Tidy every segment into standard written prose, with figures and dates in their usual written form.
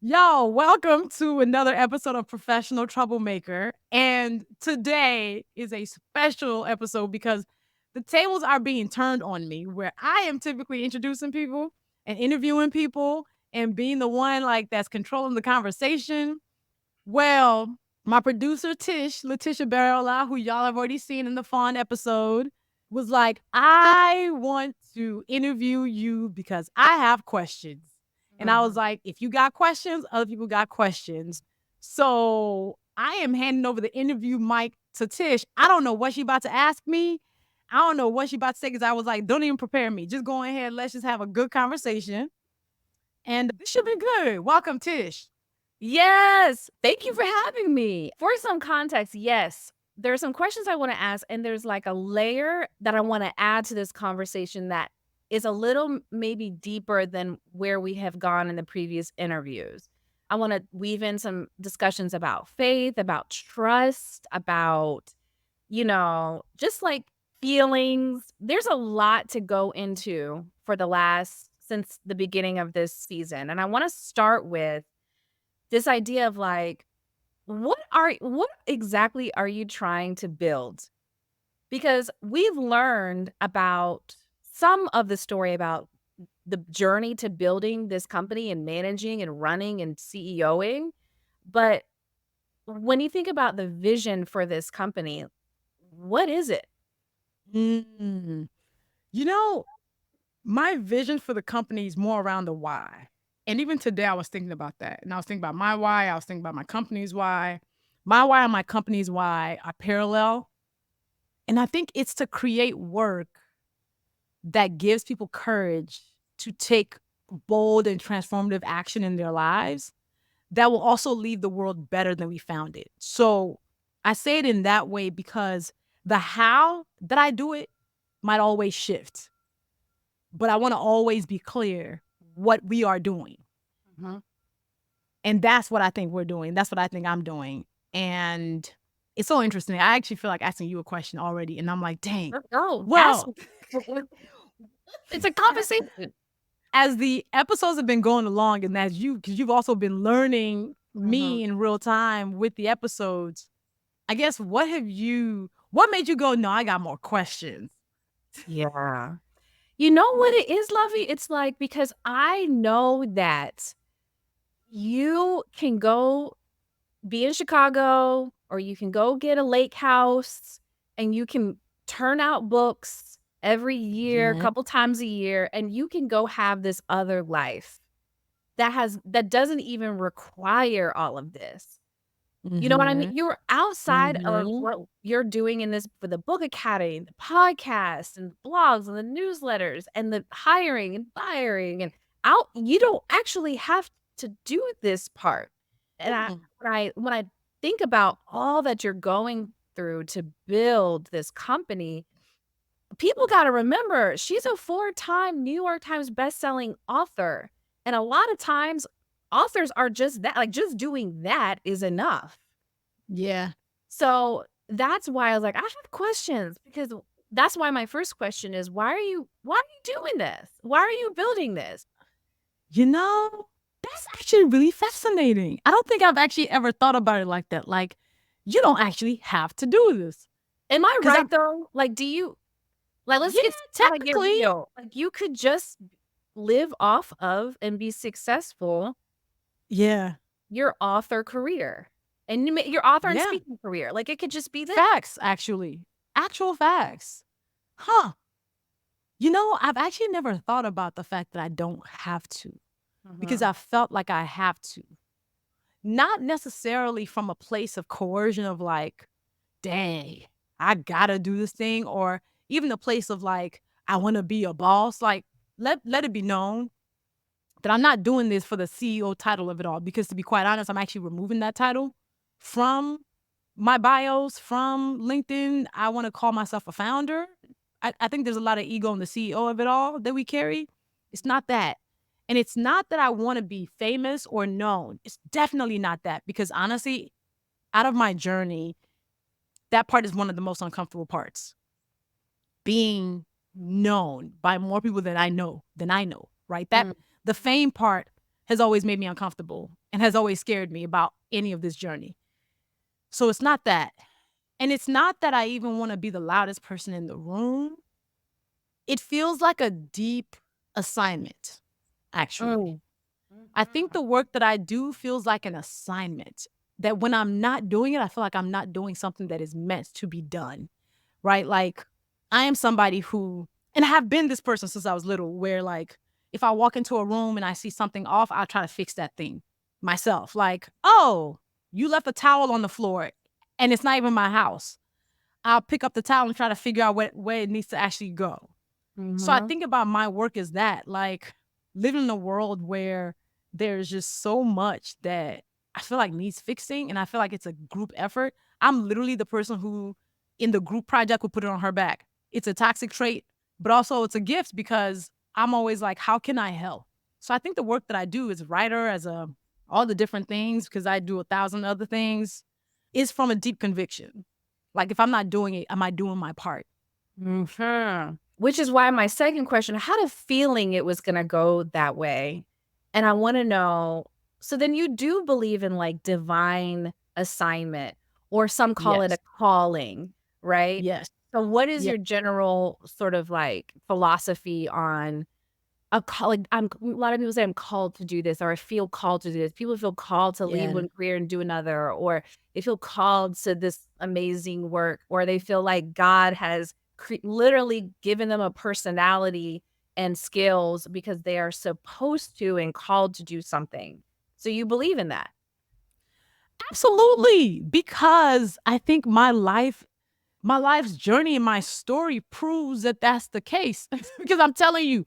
Yo, welcome to another episode of Professional Troublemaker. And today is a special episode because the tables are being turned on me, where I am typically introducing people and interviewing people and being the one like that's controlling the conversation. Well, my producer Tish, Letitia Barriola, who y'all have already seen in the Fawn episode, was like, I want to interview you because I have questions. And I was like, if you got questions, other people got questions. So I am handing over the interview mic to Tish. I don't know what she about to ask me. I don't know what she about to say because I was like, don't even prepare me. Just go ahead. Let's just have a good conversation. And this should be good. Welcome, Tish. Yes. Thank you for having me. For some context, yes, there are some questions I want to ask, and there's like a layer that I want to add to this conversation that is a little maybe deeper than where we have gone in the previous interviews. I want to weave in some discussions about faith, about trust, about, just like feelings. There's a lot to go into since the beginning of this season. And I want to start with this idea of like, what exactly are you trying to build? Because we've learned about some of the story about the journey to building this company and managing and running and CEOing. But when you think about the vision for this company, what is it? Mm. You know, my vision for the company is more around the why. And even today, I was thinking about that. And I was thinking about my why. I was thinking about my company's why. My why and my company's why are parallel. And I think it's to create work that gives people courage to take bold and transformative action in their lives that will also leave the world better than we found it. So I say it in that way because the how that I do it might always shift, but I want to always be clear what we are doing. Mhm. And that's what I think we're doing. That's what I think I'm doing. And it's so interesting. I actually feel like asking you a question already. And I'm like, dang. Oh, ask Well, me. It's a conversation. as the episodes have been going along, and because you've also been learning Mhm. me in real time with the episodes, I guess what made you go, no, I got more questions? Yeah. You know what it is, Lovey? It's like because I know that you can go be in Chicago or you can go get a lake house and you can turn out books every year, a Yeah. couple times a year, and you can go have this other life that doesn't even require all of this. You know what I mean? Mm-hmm. You're outside of Mm-hmm. what you're doing in this for the book academy, the podcast and blogs and the newsletters and the hiring and firing and out you don't actually have to do this part. And I Mm. when I think about all that you're going through to build this company, people got to remember she's a four-time New York Times bestselling author. And a lot of times authors are just that, like just doing that is enough. Yeah. So that's why I was like, I have questions because that's why my first question is why are you doing this? Why are you building this? You know, that's actually really fascinating. I don't think I've actually ever thought about it like that. Like, you don't actually have to do this. Am I Because I, right though? Like, do you like let's yeah, get technically, real. Like you could just live off of and be successful yeah, your author career and your author and yeah. speaking career. Like it could just be this. Facts, actually. Actual facts. Huh. I've actually never thought about the fact that I don't have to because Mhm. I felt like I have to. Not necessarily from a place of coercion of like, dang, I gotta do this thing, or even a place of like, I wanna be a boss. Like, let it be known that I'm not doing this for the CEO title of it all. Because to be quite honest, I'm actually removing that title from my bios, from LinkedIn. I wanna call myself a founder. I think there's a lot of ego in the CEO of it all that we carry. It's not that. And it's not that I wanna be famous or known. It's definitely not that because honestly, out of my journey, that part is one of the most uncomfortable parts. Being known by more people than I know, right? That Mm. the fame part, has always made me uncomfortable and has always scared me about any of this journey. So it's not that. And it's not that I even want to be the loudest person in the room. It feels like a deep assignment, actually. Mm. I think the work that I do feels like an assignment that when I'm not doing it, I feel like I'm not doing something that is meant to be done, right? Like, I am somebody who, and I have been this person since I was little, where like, if I walk into a room and I see something off, I'll try to fix that thing myself. Like, oh, you left a towel on the floor and it's not even my house. I'll pick up the towel and try to figure out where it needs to actually go. So I Mhm. think about my work as that, like living in a world where there's just so much that I feel like needs fixing and I feel like it's a group effort. I'm literally the person who in the group project would put it on her back. It's a toxic trait, but also it's a gift because I'm always like, how can I help? So I think the work that I do as a writer, as a all the different things, because I do 1,000 other things, is from a deep conviction. Like if I'm not doing it, am I doing my part? Mhm. Which is why my second question, I had a feeling it was gonna go that way. And I wanna know, so then you do believe in, like, divine assignment, or some call it Yes. a calling, right? Yes. So what is Yeah. your general sort of, like, philosophy on a call, like, a lot of people say, "I'm called to do this," or, "I feel called to do this." People feel called to leave Yeah. one career and do another, or they feel called to this amazing work, or they feel like God has literally given them a personality and skills because they are supposed to and called to do something. So you believe in that? Absolutely. Because I think my life's journey and my story proves that that's the case. Because I'm telling you,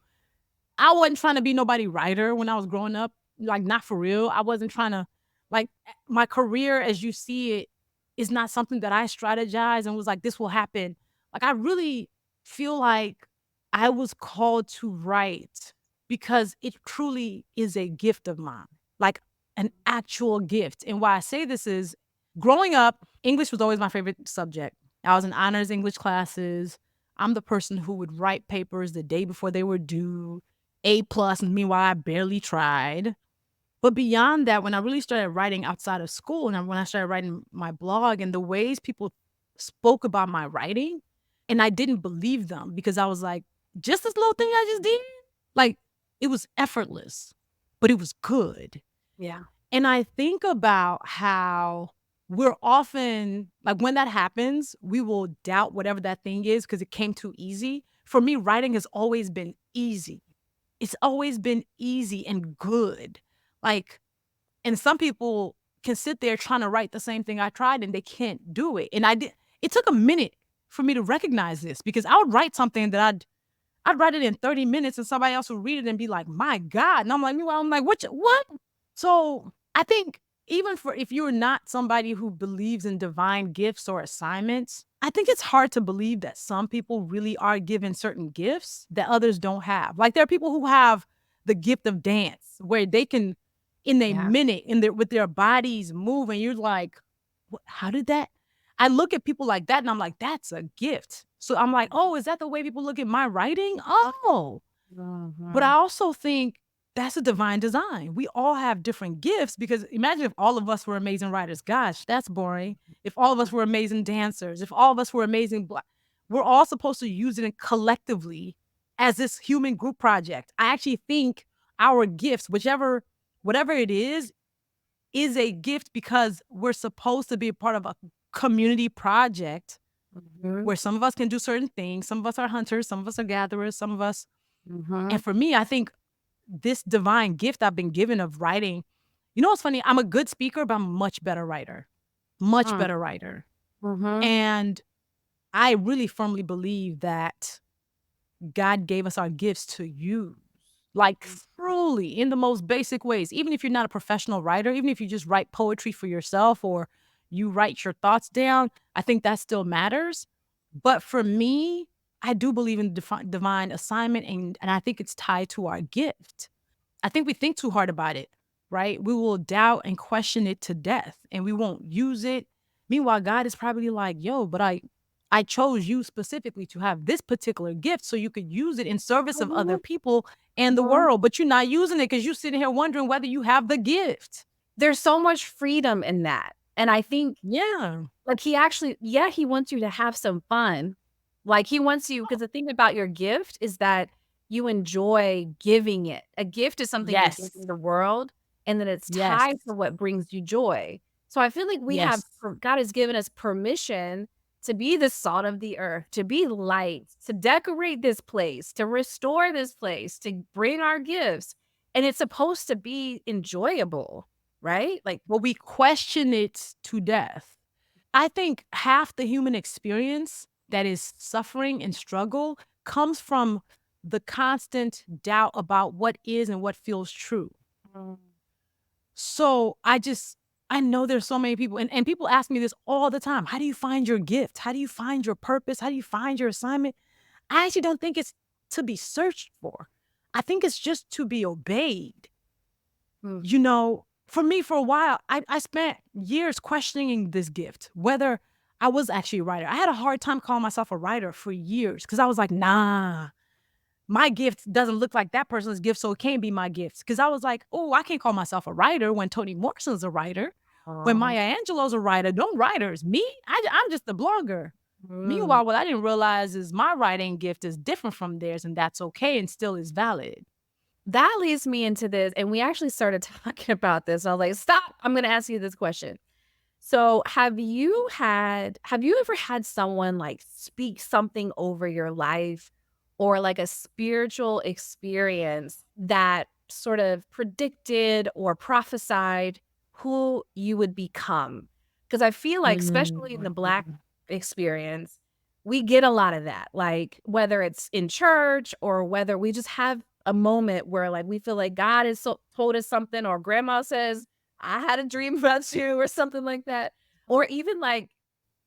I wasn't trying to be nobody writer when I was growing up. Like, not for real. I wasn't trying to, like, my career as you see it is not something that I strategized and was like, this will happen. Like, I really feel like I was called to write because it truly is a gift of mine, like an actual gift. And why I say this is growing up, English was always my favorite subject. I was in honors English classes. I'm the person who would write papers the day before they were due. A plus, and meanwhile, I barely tried. But beyond that, when I really started writing outside of school and when I started writing my blog and the ways people spoke about my writing, and I didn't believe them because I was like, just this little thing I just did? Like, it was effortless, but it was good. Yeah. And I think about how we're often like when that happens, we will doubt whatever that thing is because it came too easy. For me, writing has always been easy. It's always been easy and good. Like, and some people can sit there trying to write the same thing I tried and they can't do it. And I did it took a minute for me to recognize this because I would write something that I'd write it in 30 minutes and somebody else would read it and be like, my God. And I'm like, meanwhile, I'm like, what? So I think even for if you're not somebody who believes in divine gifts or assignments, I think it's hard to believe that some people really are given certain gifts that others don't have. Like there are people who have the gift of dance where they can in a Yeah. minute in their with their bodies move and you're like, what, how did that? I look at people like that and I'm like, that's a gift. So I'm like, oh, is that the way people look at my writing? Oh, but I Mhm. also think that's a divine design. We all have different gifts because imagine if all of us were amazing writers. Gosh, that's boring. If all of us were amazing dancers, if all of us were amazing, we're all supposed to use it collectively as this human group project. I actually think our gifts, whatever it is a gift because we're supposed to be a part of a community project Mhm. where some of us can do certain things. Some of us are hunters, some of us are gatherers, some of us. And Mhm. for me, I think this divine gift I've been given of writing, you know what's funny? I'm a good speaker, but I'm a much better writer, much Mm. better writer. Mhm. And I really firmly believe that God gave us our gifts to use, like truly in the most basic ways. Even if you're not a professional writer, even if you just write poetry for yourself or you write your thoughts down, I think that still matters. But for me, I do believe in divine assignment, and I think it's tied to our gift. I think we think too hard about it, right? We will doubt and question it to death and we won't use it. Meanwhile, God is probably like, yo, but I chose you specifically to have this particular gift so you could use it in service of other Mhm, people and the mhm. world, but you're not using it because you're sitting here wondering whether you have the gift. There's so much freedom in that, and I think, Yeah. like, he actually he wants you to have some fun. Like, he wants you, because the thing about your gift is that you enjoy giving it. A gift is something you're Yes. giving the world, and then it's Yes. tied to what brings you joy. So I feel like we have Yes. God has given us permission to be the salt of the earth, to be light, to decorate this place, to restore this place, to bring our gifts, and it's supposed to be enjoyable, right? Like, But we question it to death. I think half the human experience that is suffering and struggle comes from the constant doubt about what is and what feels true. mm, So I know there's so many people, and people ask me this all the time. How do you find your gift? How do you find your purpose? How do you find your assignment? I actually don't think it's to be searched for. I think it's just to be obeyed. mm, You know, for me, for a while, I spent years questioning this gift, whether I was actually a writer. I had a hard time calling myself a writer for years because I was like, nah, my gift doesn't look like that person's gift, so it can't be my gift. Because I was like, oh, I can't call myself a writer when Toni Morrison's a writer, when oh, Maya Angelou's a writer. Don't writers. Me, I'm just a blogger. mm. Meanwhile, what I didn't realize is my writing gift is different from theirs, and that's okay and still is valid. That leads me into this, and we actually started talking about this. I was like, "Stop, I'm gonna ask you this question." So, have you ever had someone, like, speak something over your life, or, like, a spiritual experience that sort of predicted or prophesied who you would become? Because I feel like, especially in the Black Mm. experience, we get a lot of that, like, whether it's in church or whether we just have a moment where, like, we feel like God has told us something, or grandma says, "I had a dream about you," or something like that. Or even, like,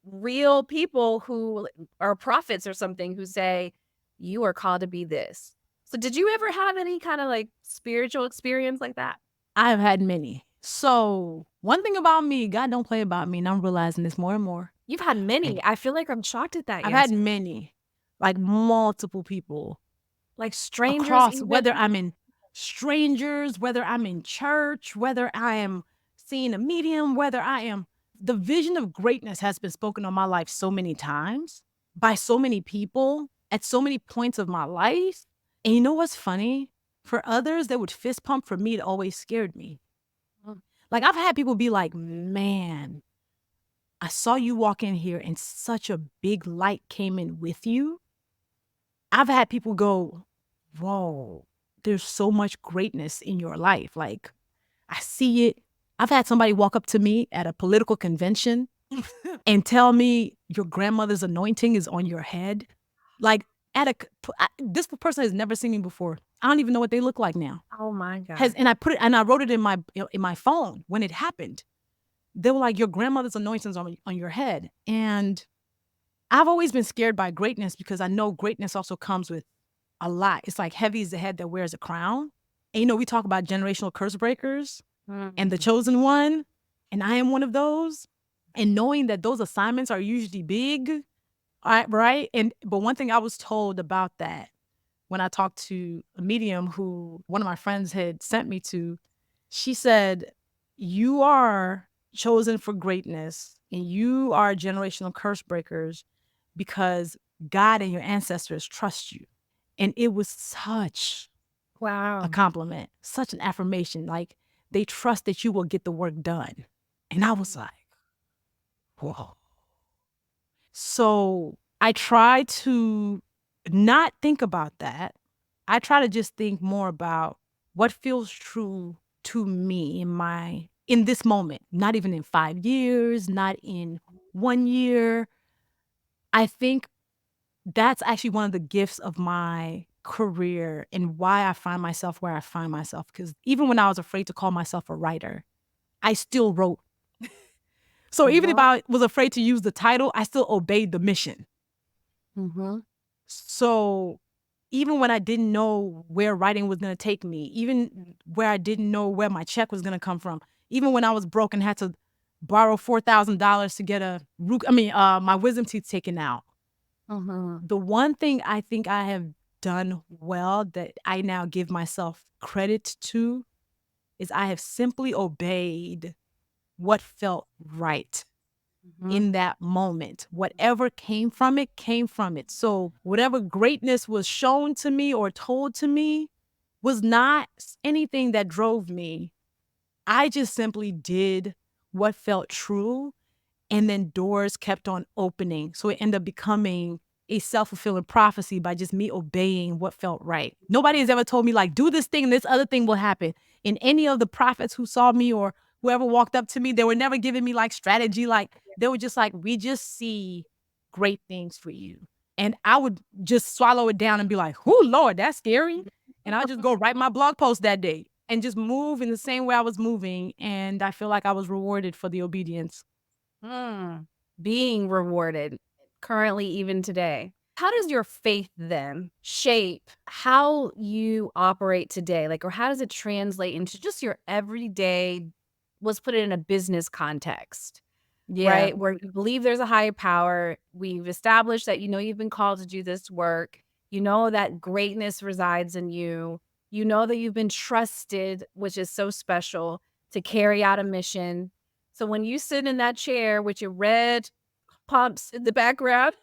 real people who are prophets or something who say, "You are called to be this." So did you ever have any kinda, like, spiritual experience like that? I've had many. So one thing about me, God don't play about me, and I'm realizing this more and more. You've had many. And I feel like I'm shocked at that I've had answer. many, like multiple people Like strangers across, even? whether I'm in strangers, whether I'm in church, whether I am seeing a medium, whether I am, the vision of greatness has been spoken on my life so many times by so many people at so many points of my life. And you know what's funny? For others, they would fist pump. For me, it always scared me. Mm. Like, I've had people be like, "Man, I saw you walk in here and such a big light came in with you." I've had people go, "Whoa, there's so much greatness in your life. Like, I see it." I've had somebody walk up to me at a political convention and tell me, "Your grandmother's anointing is on your head." Like, this person has never seen me before. I don't even know what they look like now. Oh my Has god. and I put it and I wrote it in my phone when it happened. They were like, "Your grandmother's anointing's on your head." And I've always been scared by greatness because I know greatness also comes with a lot. It's like heavy is the head that wears a crown. And we talk about generational curse breakers and the Mm. chosen one, and I am one of those. And knowing that those assignments are usually big, right? And but one thing I was told about that when I talked to a medium who one of my friends had sent me to, she said, "You are chosen for greatness and you are generational curse breakers because God and your ancestors trust you." And it was such a Wow. compliment, such an affirmation. Like, they trust that you will get the work done. And I was like, whoa. So I try to not think about that. I try to just think more about what feels true to me in this moment, not even in 5 years, not in 1 year. I think that's actually one of the gifts of my career and why I find myself where I find myself. Because even when I was afraid to call myself a writer, I still wrote. So even if What? I was afraid to use the title, I still obeyed the mission. Mhm. So even when I didn't know where writing was going to take me, even where I didn't know where my check was going to come from, even when I was broke and had to borrow $4,000 to get my wisdom teeth taken out, The one thing I think I have done well that I now give myself credit to is I have simply obeyed what felt right in that moment. Whatever came from it, came from it. So, whatever greatness was shown to me or told to me was not anything that drove me. I just simply did what felt true, and then doors kept on opening. So it ended up becoming a self-fulfilling prophecy by just me obeying what felt right. Nobody has ever told me, like, do this thing and this other thing will happen. In any of the prophets who saw me or whoever walked up to me, they were never giving me like strategy. Like, they were just like, we just see great things for you. And I would just swallow it down and be like, oh, Lord, that's scary. And I'll just go write my blog post that day and just move in the same way I was moving. And I feel like I was rewarded for the obedience. Being rewarded currently, even today. How does your faith then shape how you operate today? Like, or how does it translate into just your everyday, let's put it in a business context, Yeah. right? Where you believe there's a higher power. We've established that, you've been called to do this work. You know that greatness resides in you. You know that you've been trusted, which is so special, to carry out a mission. So when you sit in that chair with your red pumps in the background,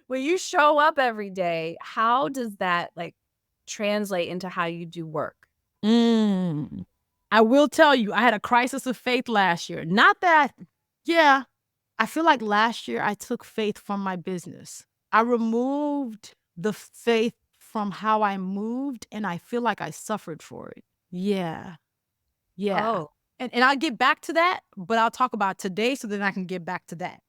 when you show up every day, how does that like translate into how you do work? Mm. I will tell you, I had a crisis of faith last year. Not that, yeah, I feel like last year I took faith from my business. I removed the faith from how I moved, and I feel like I suffered for it. Yeah. Yeah. Oh, And I'll get back to that, but I'll talk about today so then I can get back to that.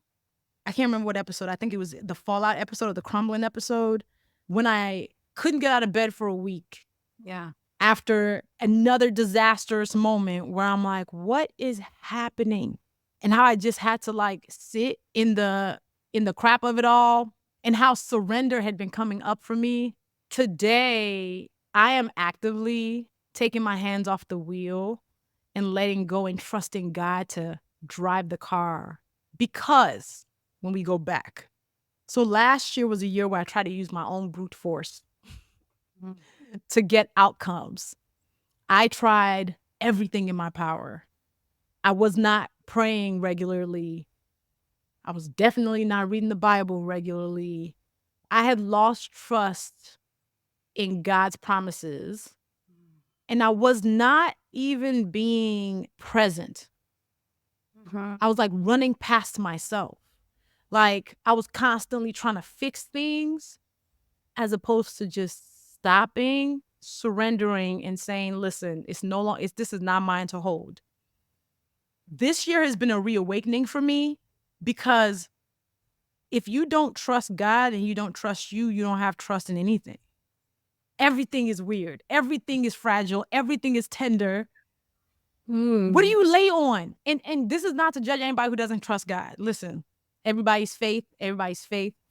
I can't remember what episode. I think it was the Fallout episode or the Crumbling episode when I couldn't get out of bed for a week yeah. after another disastrous moment where I'm like, what is happening? And how I just had to like sit in the crap of it all and how surrender had been coming up for me. Today, I am actively taking my hands off the wheel and letting go and trusting God to drive the car. Because when we go back, so last year was a year where I tried to use my own brute force to get outcomes. I tried everything in my power. I was not praying regularly. I was definitely not reading the Bible regularly. I had lost trust in God's promises, and I was not even being present. I was like running past myself. Like I was constantly trying to fix things as opposed to just stopping, surrendering, and saying, listen, it's no longer, this is not mine to hold. This year has been a reawakening for me because if you don't trust God and you don't trust you, you don't have trust in anything. Everything is weird. Everything is fragile. Everything is tender. What do you lay on? And this is not to judge anybody who doesn't trust God. Listen, everybody's faith.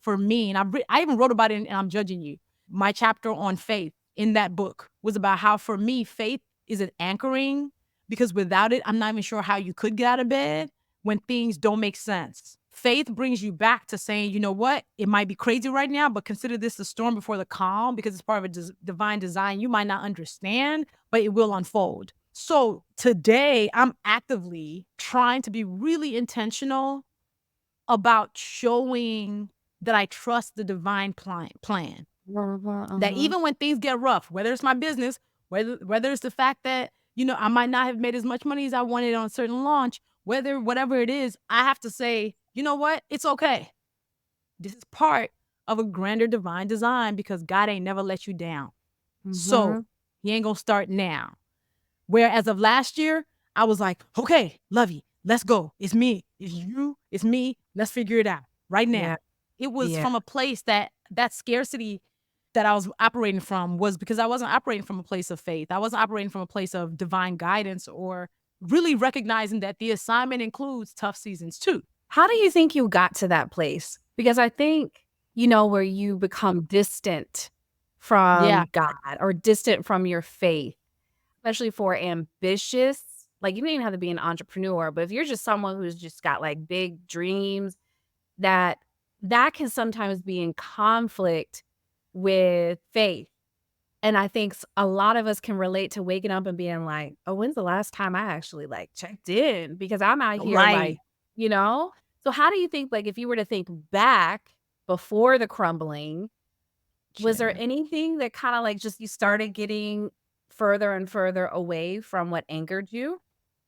For me, and I even wrote about it and I'm judging you. My chapter on faith in that book was about how for me, faith is an anchoring because without it, I'm not even sure how you could get out of bed when things don't make sense. Faith brings you back to saying, you know what? It might be crazy right now, but consider this the storm before the calm because it's part of a divine design you might not understand, but it will unfold. So today, I'm actively trying to be really intentional about showing that I trust the divine plan. That even when things get rough, whether it's my business, whether it's the fact that, I might not have made as much money as I wanted on a certain launch, whatever it is, I have to say, you know what? It's okay. This is part of a grander divine design because God ain't never let you down. So he ain't gonna start now. Where as of last year, I was like, okay, Luvvie, let's go. It's me. It's you. It's me. Let's figure it out right now. Yeah. It was Yeah. from a place that scarcity that I was operating from was because I wasn't operating from a place of faith. I wasn't operating from a place of divine guidance or really recognizing that the assignment includes tough seasons too. How do you think you got to that place? Because I think, where you become distant Yeah. from God or distant from your faith, especially for ambitious, like you don't even have to be an entrepreneur, but if you're just someone who's just got like big dreams, that can sometimes be in conflict with faith. And I think a lot of us can relate to waking up and being like, "Oh, when's the last time I actually, like, checked in? Because I'm out here, like," Right. you know? So how do you think, like, if you were to think back before the crumbling, was there Yeah. anything that kinda, like, just you started getting further and further away from what anchored you?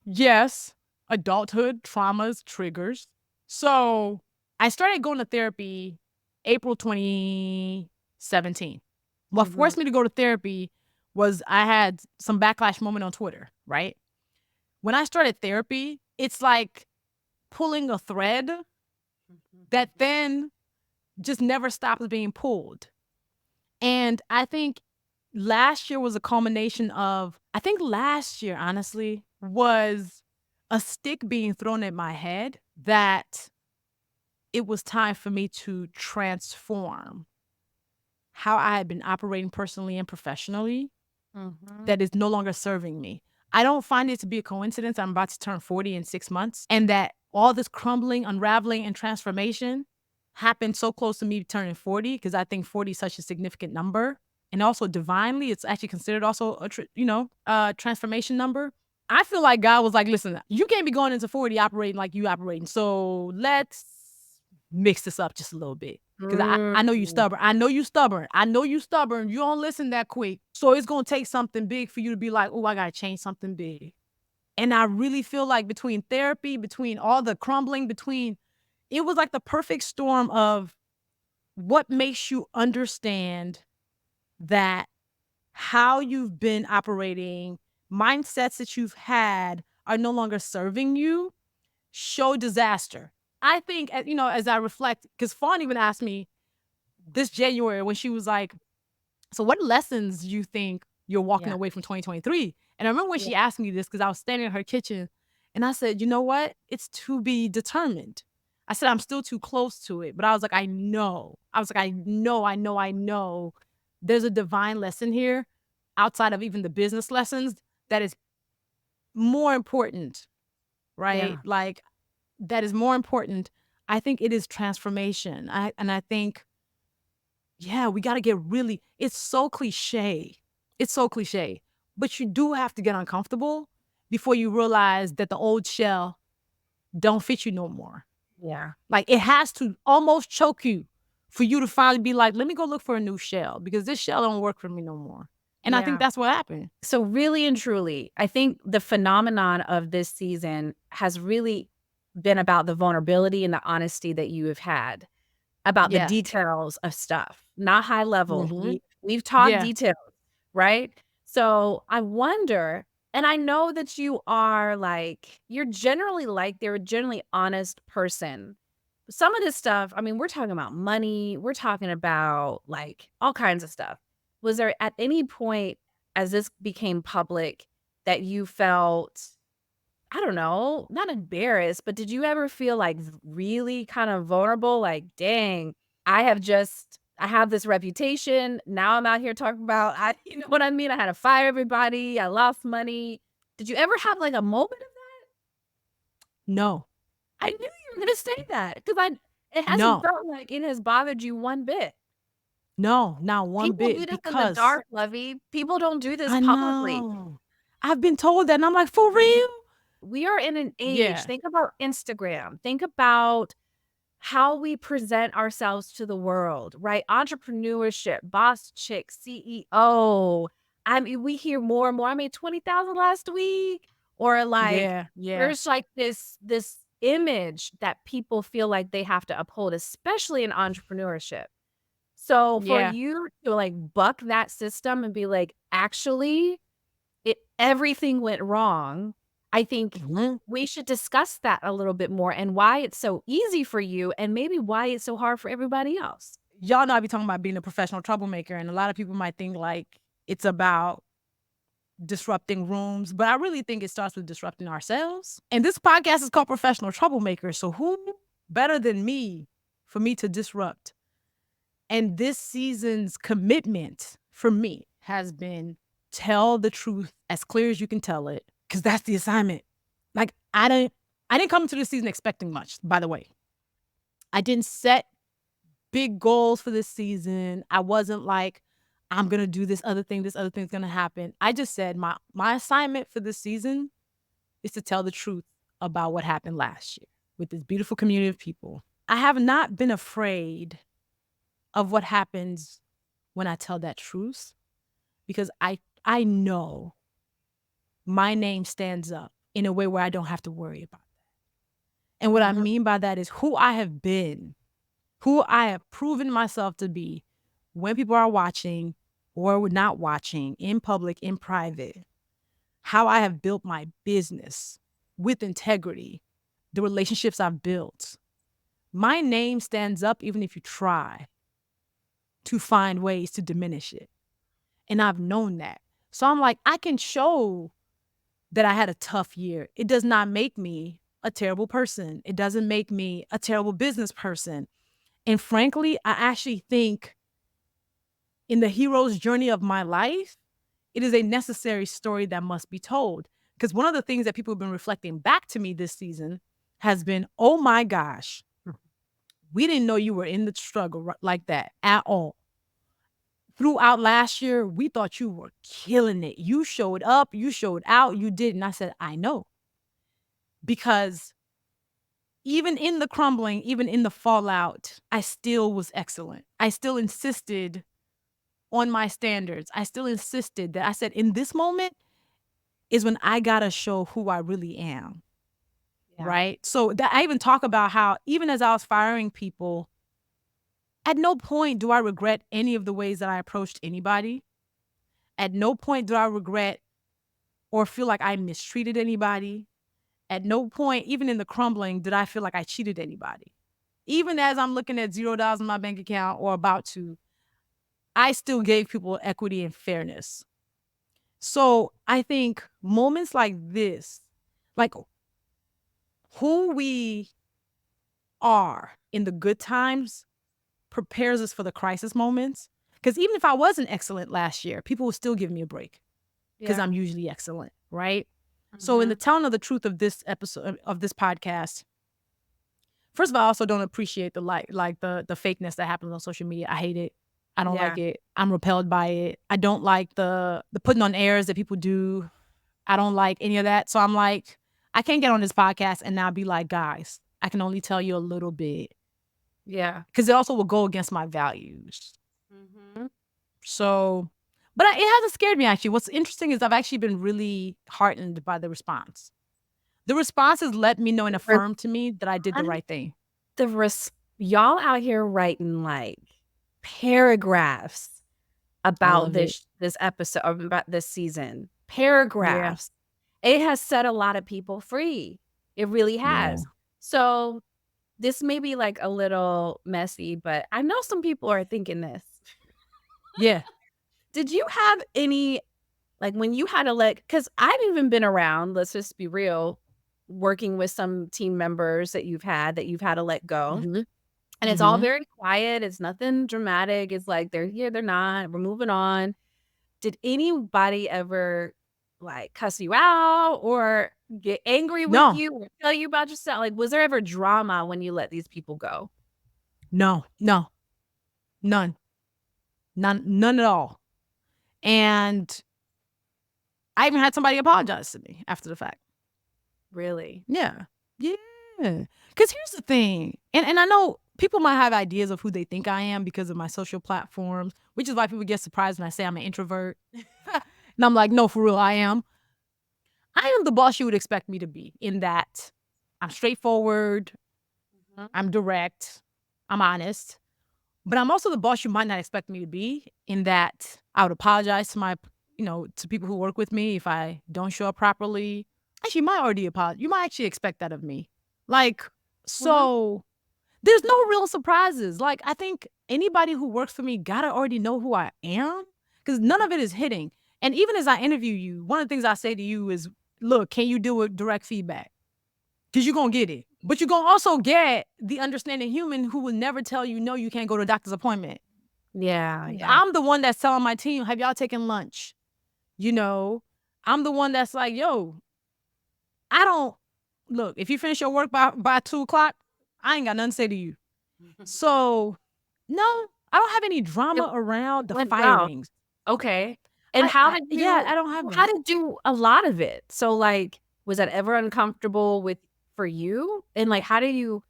Yes, adulthood, traumas, triggers. So I started going to therapy April 2017. What Mhm. forced me to go to therapy was I had some backlash moment on Twitter, right? When I started therapy, it's like pulling a thread that then just never stops being pulled. And I think last year was a culmination of, I think last year, honestly, was a stick being thrown at my head that it was time for me to transform how I had been operating personally and professionally Mhm. that is no longer serving me. I don't find it to be a coincidence I'm about to turn 40 in 6 months and that all this crumbling, unraveling, and transformation happened so close to me turning 40 because I think 40 is such a significant number. And also divinely, it's actually considered also a transformation number. I feel like God was like, listen, you can't be going into 40 operating like you operating. So let's mix this up just a little bit. Cause I know you Mm. stubborn. I know you stubborn. I know you stubborn. You don't listen that quick. So it's gonna take something big for you to be like, oh, I gotta change something big. And I really feel like between therapy, between all the crumbling, between it was like the perfect storm of what makes you understand that how you've been operating, mindsets that you've had are no longer serving you, show disaster. I think, as I reflect, because Fawn even asked me this January when she was like, so what lessons do you think you're walking Yeah. away from 2023? And I remember when Yeah. she asked me this because I was standing in her kitchen and I said, you know what? It's to be determined. I said, I'm still too close to it. But I was like, I know. I was like, I know. There's a divine lesson here outside of even the business lessons that is more important, right? Yeah. Like, that is more important. I think it is transformation. And I think yeah, we got to get really, it's so cliche. It's so cliche. But you do have to get uncomfortable before you realize that the old shell don't fit you no more. Yeah. Like it has to almost choke you for you to finally be like, let me go look for a new shell because this shell don't work for me no more. And I think Yeah. that's what happened. So really and truly, I think the phenomenon of this season has really been about the vulnerability and the honesty that you have had about the Yes. details of stuff, not high level. Mm-hmm. We've talked Yeah. details, right? So I wonder, and I know that you are like, you're generally like, they're a generally honest person. Some of this stuff, I mean, we're talking about money, we're talking about like all kinds of stuff. Was there at any point as this became public that you felt, I don't know, not embarrassed, but did you ever feel like really kind of vulnerable? Like, dang, I have this reputation. Now I'm out here talking about, you know what I mean? I had to fire everybody. I lost money. Did you ever have like a moment of No. I knew you were gonna say that because it hasn't No. felt like it has bothered you one bit. No. Not one People do bit this in the because dark, Luvvie. People don't do this I publicly. know. I've been told that and I'm like, for real? We are in an age, Yeah. think about Instagram, think about how we present ourselves to the world, right? Entrepreneurship, boss chick, CEO. I mean, we hear more and more. I made 20,000 last week. Or like Yeah. Yeah. there's like this image that people feel like they have to uphold, especially in entrepreneurship. So for Yeah. you to like buck that system and be like, actually, everything went wrong. I think Mhm. we should discuss that a little bit more and why it's so easy for you and maybe why it's so hard for everybody else. Y'all know I be talking about being a professional troublemaker, and a lot of people might think like it's about disrupting rooms, but I really think it starts with disrupting ourselves. And this podcast is called Professional Troublemaker. So who better than me for me to disrupt? And this season's commitment for me has been tell the truth as clear as you can tell it, because that's the assignment. Like I didn't come into this season expecting much, by the way. I didn't set big goals for this season. I wasn't like, I'm gonna do this other thing's gonna happen. I just said my assignment for this season is to tell the truth about what happened last year with this beautiful community of people. I have not been afraid of what happens when I tell that truth because I know my name stands up in a way where I don't have to worry about that. And what I mean by that is who I have been, who I have proven myself to be when people are watching or not watching, in public, in private, how I have built my business with integrity, the relationships I've built. My name stands up even if you try to find ways to diminish it. And I've known that. So I'm like, I can show that I had a tough year. It does not make me a terrible person. It doesn't make me a terrible business person. And frankly, I actually think in the hero's journey of my life, it is a necessary story that must be told. Because one of the things that people have been reflecting back to me this season has been, oh my gosh, we didn't know you were in the struggle like that at all. Throughout last year, we thought you were killing it. You showed up, you showed out, you did. And I said, I know. Because even in the crumbling, even in the fallout, I still was excellent. I still insisted on my standards. I still insisted that I said, in this moment is when I got to show who I really am. Yeah. Right. So that I even talk about how, even as I was firing people, at no point do I regret any of the ways that I approached anybody. At no point do I regret or feel like I mistreated anybody. At no point, even in the crumbling, did I feel like I cheated anybody. Even as I'm looking at $0 in my bank account or about to, I still gave people equity and fairness. So I think moments like this, like who we are in the good times, prepares us for the crisis moments. Because even if I wasn't excellent last year, people would still give me a break because I'm usually excellent, right? So in the telling of the truth of this episode of this podcast, first of all, I also don't appreciate the like the fakeness that happens on social media. I hate it. I don't like it. I'm repelled by it. I don't like the putting on airs that people do. I don't like any of that. So I'm like, I can't get on this podcast and now be like, guys, I can only tell you a little bit. Yeah. Because it also will go against my values. So, but it hasn't scared me actually. What's interesting is I've actually been really heartened by the response. The response has let me know and affirmed to me that I did the right thing. Y'all out here writing like paragraphs about this episode, about this season. Paragraphs. Yeah. It has set a lot of people free. It really has. Yeah. So this may be like a little messy, but I know some people are thinking this. Yeah. Did you have any, like when you had to because I've even been around, let's just be real, working with some team members that you've had to let go. And it's all very quiet. It's nothing dramatic. It's like they're here, they're not, we're moving on. Did anybody ever like cuss you out or get angry with you or tell you about yourself? Like, was there ever drama when you let these people go? No, none at all. And I even had somebody apologize to me after the fact. Really? Yeah. Because here's the thing. And I know people might have ideas of who they think I am because of my social platforms, which is why people get surprised when I say I'm an introvert. And I'm like, no, for real, I am. I am the boss you would expect me to be in that I'm straightforward, I'm direct, I'm honest. But I'm also the boss you might not expect me to be in that I would apologize to to people who work with me if I don't show up properly. Actually, you might already apologize. You might actually expect that of me. Like, so there's no real surprises. Like, I think anybody who works for me gotta already know who I am because none of it is hitting. And even as I interview you, one of the things I say to you is, look, can you deal with direct feedback? Because you're going to get it. But you're going to also get the understanding human who will never tell you, no, you can't go to a doctor's appointment. Yeah. I'm the one that's telling my team, have y'all taken lunch? I'm the one that's like, yo, look, if you finish your work by 2 o'clock, I ain't got nothing to say to you. So, no, I don't have any It drama around the went well. firings. Okay. And I don't have how that. did you a lot of it? So, like, was that ever uncomfortable with for you? And, like, how do you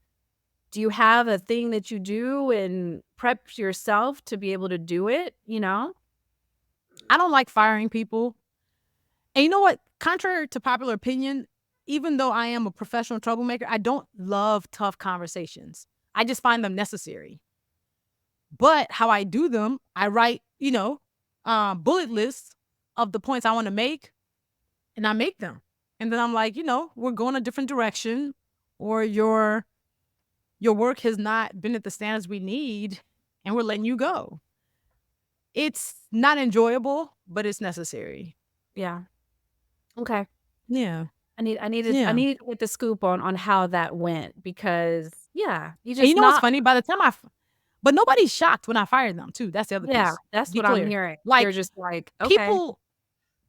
have a thing that you do and prep yourself to be able to do it, you know? I don't like firing people. And you know what? Contrary to popular opinion, even though I am a professional troublemaker, I don't love tough conversations. I just find them necessary. But how I do them, I write, bullet lists of the points I want to make, and I make them. And then I'm like, we're going a different direction, or your work has not been at the standards we need, and we're letting you go. It's not enjoyable, but it's necessary. Yeah. Okay. Yeah. I Yeah. needed to get the scoop on how that went because, yeah, you And you just know what's not funny? By the time but nobody's shocked when I fired them too. That's the other yeah, piece. that's Be what I'm clear. hearing. They're Like just like, "Okay." people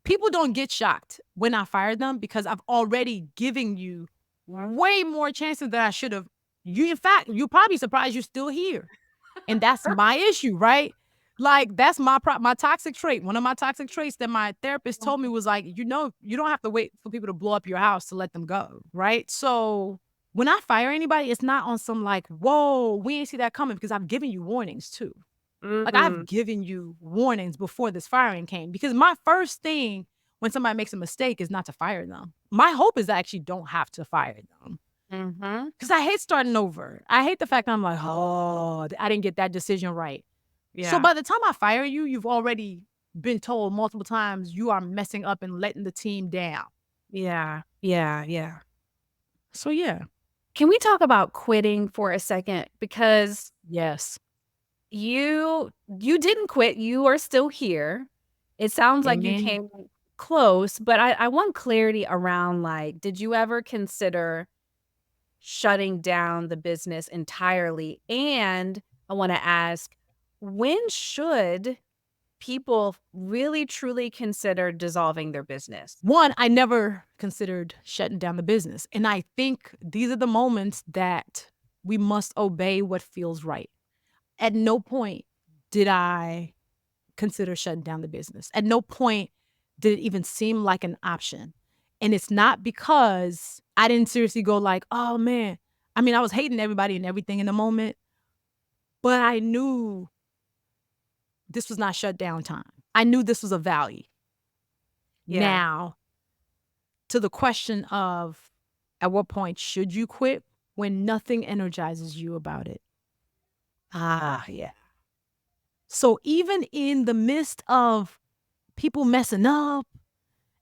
people don't get shocked when I fire them because I've already given you way more chances than I should have. In fact, you're probably surprised you're still here. And that's my issue, right? Like that's my toxic trait. One of my toxic traits that my therapist told me was like, you don't have to wait for people to blow up your house to let them go, right? So when I fire anybody, it's not on some like, whoa, we ain't see that coming because I've given you warnings too. Like I've Mhm. given you warnings before this firing came because my first thing when somebody makes a mistake is not to fire them. My hope is I actually don't have to fire them Mhm. because I hate starting over. I hate the fact that I'm like, oh, I didn't get that decision right. So Yeah. by the time I fire you, you've already been told multiple times you are messing up and letting the team down. Yeah. Yeah, yeah. So yeah, Can we talk about quitting for a second? Because yes, you didn't quit, you are still here. It sounds like you amen. came close, but I want clarity around, like, did you ever consider shutting down the business entirely? And I wanna ask, when should people really truly consider dissolving their business? One, I never considered shutting down the business, and I think these are the moments that we must obey what feels right. At no point did I consider shutting down the business. At no point did it even seem like an option. And it's not because I didn't seriously go like, "Oh man." I mean, I was hating everybody and everything in the moment, but I knew this was not shut down time. I knew this was a valley. Yeah. Now, to the question of at what point should you quit when nothing energizes you about it? Yeah. So even in the midst of people messing up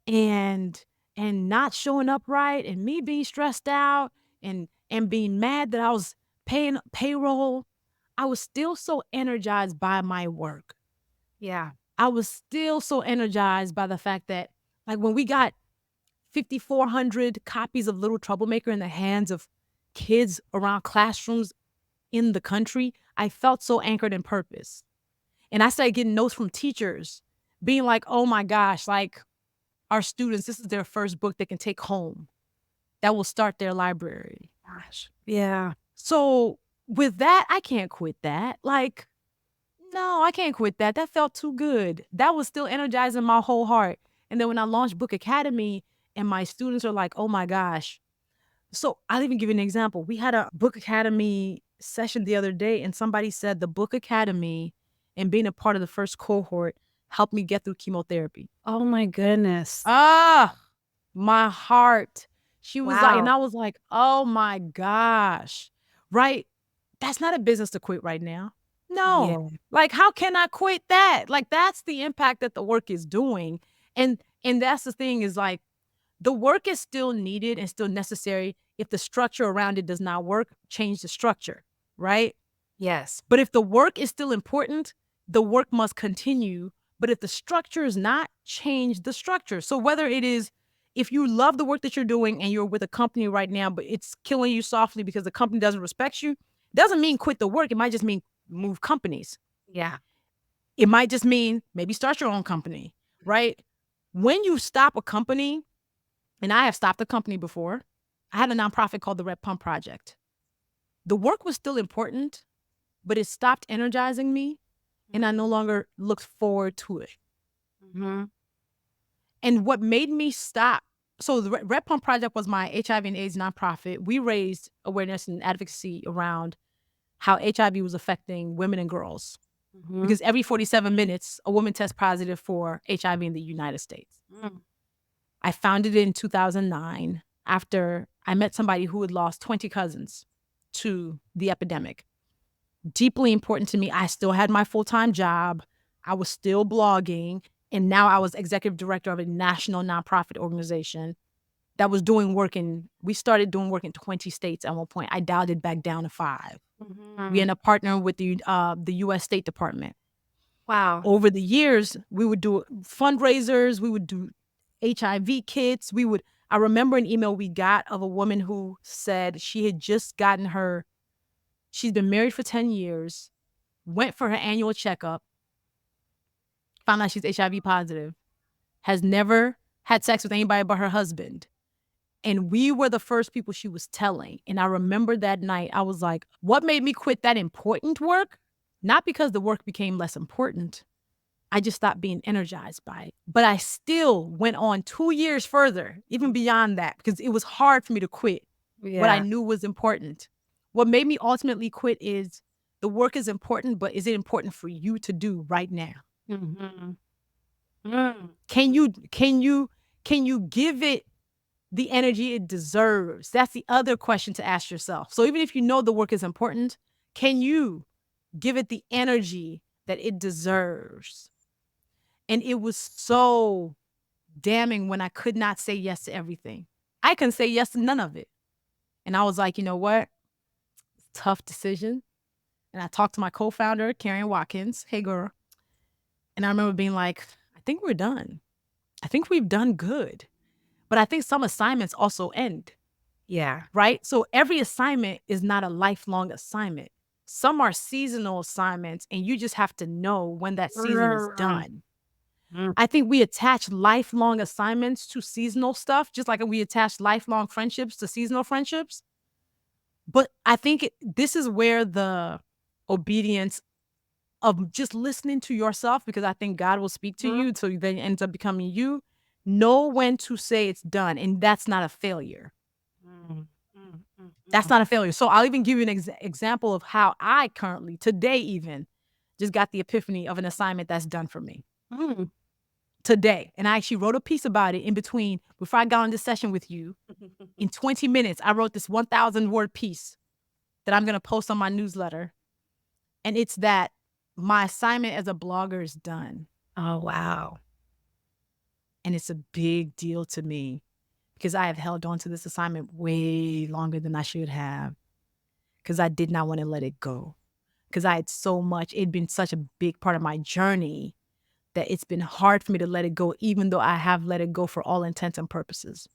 and not showing up right and me being stressed out and being mad that I was paying payroll, I was still so energized by my work. Yeah. I was still so energized by the fact that like when we got 5,400 copies of Little Troublemaker in the hands of kids around classrooms in the country, I felt so anchored in purpose. And I started getting notes from teachers being like, oh my gosh, like our students, this is their first book they can take home that will start their library. Gosh. Yeah. So with that, I can't quit that. Like, no, I can't quit that. That felt too good. That was still energizing my whole heart. And then when I launched Book Academy and my students are like, oh my gosh. So I'll even give you an example. We had a Book Academy session the other day, and somebody said the Book Academy and being a part of the first cohort helped me get through chemotherapy. Oh my goodness. Ah, my heart. She was like, and Wow. I was like, oh my gosh, right? That's not a business to quit right now. No. Yeah. Like, how can I quit that? Like, that's the impact that the work is doing. And that's the thing is like the work is still needed and still necessary. If the structure around it does not work, change the structure, right? Yes. But if the work is still important, the work must continue. But if the structure is not, change the structure. So whether it is if you love the work that you're doing and you're with a company right now, but it's killing you softly because the company doesn't respect you, doesn't mean quit the work. It might just mean move companies. Yeah. It might just mean maybe start your own company, right? When you stop a company, and I have stopped a company before, I had a nonprofit called the Red Pump Project. The work was still important, but it stopped energizing me, and I no longer looked forward to it. Mm-hmm. And what made me stop, so the Red Pump Project was my HIV and AIDS nonprofit. We raised awareness and advocacy around how HIV was affecting women and girls. Mm-hmm. Because every 47 minutes, a woman tests positive for HIV in the United States. Mm. I founded it in 2009 after I met somebody who had lost 20 cousins to the epidemic. Deeply important to me. I still had my full-time job. I was still blogging. And now I was executive director of a national nonprofit organization that was doing work we started doing work in 20 states at one point. I dialed it back down to 5. Mm-hmm. We ended up partnering with the U.S. State Department. Wow. Over the years, we would do fundraisers. We would do HIV kits. I remember an email we got of a woman who said she had just gotten she's been married for 10 years, went for her annual checkup, found out she's HIV positive, has never had sex with anybody but her husband. And we were the first people she was telling. And I remember that night, I was like, what made me quit that important work? Not because the work became less important. I just stopped being energized by it. But I still went on 2 years further, even beyond that, because it was hard for me to quit what I knew was important. What made me ultimately quit is the work is important, but is it important for you to do right now? Mm-hmm. Mm. Can you give it the energy it deserves? That's the other question to ask yourself. So even if you know the work is important, can you give it the energy that it deserves? And it was so damning when I could not say yes to everything. I couldn't say yes to none of it. And I was like, you know what? Tough decision. And I talked to my co-founder, Karen Watkins. Hey, girl. And I remember being like, I think we're done. I think we've done good. But I think some assignments also end. Yeah. Right? So every assignment is not a lifelong assignment. Some are seasonal assignments, and you just have to know when that season is done. Mm. I think we attach lifelong assignments to seasonal stuff, just like we attach lifelong friendships to seasonal friendships. But I think this is where the obedience of just listening to yourself, because I think God will speak to you, so then it ends up becoming you. Know when to say it's done, and that's not a failure. That's not a failure. So I'll even give you an example of how I currently, today even, just got the epiphany of an assignment that's done for me. Today. And I actually wrote a piece about it in between, before I got on this session with you. In 20 minutes, I wrote this 1,000-word piece that I'm going to post on my newsletter. And it's that my assignment as a blogger is done. Oh, wow. And it's a big deal to me, because I have held on to this assignment way longer than I should have, because I did not want to let it go, because I had it'd been such a big part of my journey that it's been hard for me to let it go, even though I have let it go for all intents and purposes.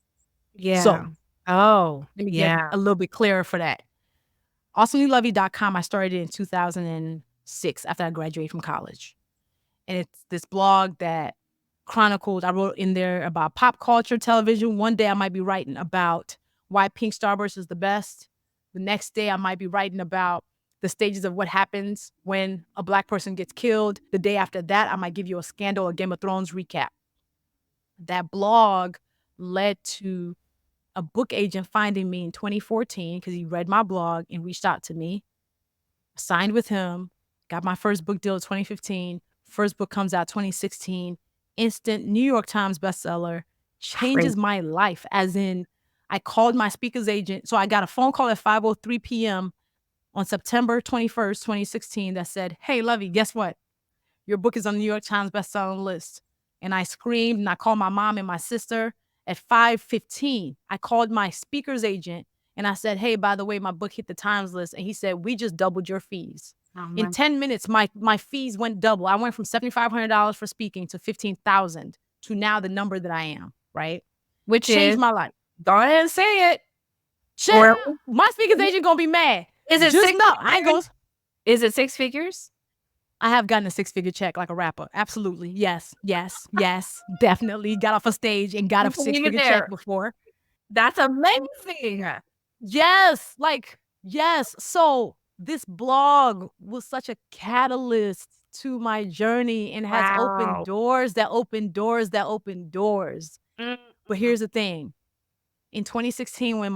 Yeah. So, let me get a little bit clearer for that. AwesomelyLuvvie.com, I started in 2006 after I graduated from college. And it's this blog that chronicled, I wrote in there about pop culture, television. One day I might be writing about why pink Starburst is the best. The next day I might be writing about the stages of what happens when a Black person gets killed. The day after that, I might give you a Scandal or Game of Thrones recap. That blog led to a book agent finding me in 2014 because he read my blog and reached out to me. Signed with him, got my first book deal in 2015. First book comes out 2016. Instant New York Times bestseller. Changes my life, as in I called my speaker's agent. So I got a phone call at 5:03 p.m. on September 21st, 2016 that said, hey, Luvvie, guess what? Your book is on the New York Times bestseller list. And I screamed, and I called my mom and my sister. At 5:15, I called my speaker's agent and I said, hey, by the way, my book hit the Times list. And he said, we just doubled your fees. In 10 minutes, my fees went double. I went from $7,500 for speaking to $15,000 to now the number that I am, right? Which changed is, my life. go ahead and say it. My speaker's agent gonna be mad. Is it just six no? I ain't gonna. Is it 6 figures? I have gotten a 6-figure check like a rapper. Absolutely. Yes. Definitely got off a stage and got a 6-figure check before. That's amazing. Yes. Yes. So this blog was such a catalyst to my journey and has opened Wow. doors that open doors that open doors. Mm, But here's the thing. In 2016, when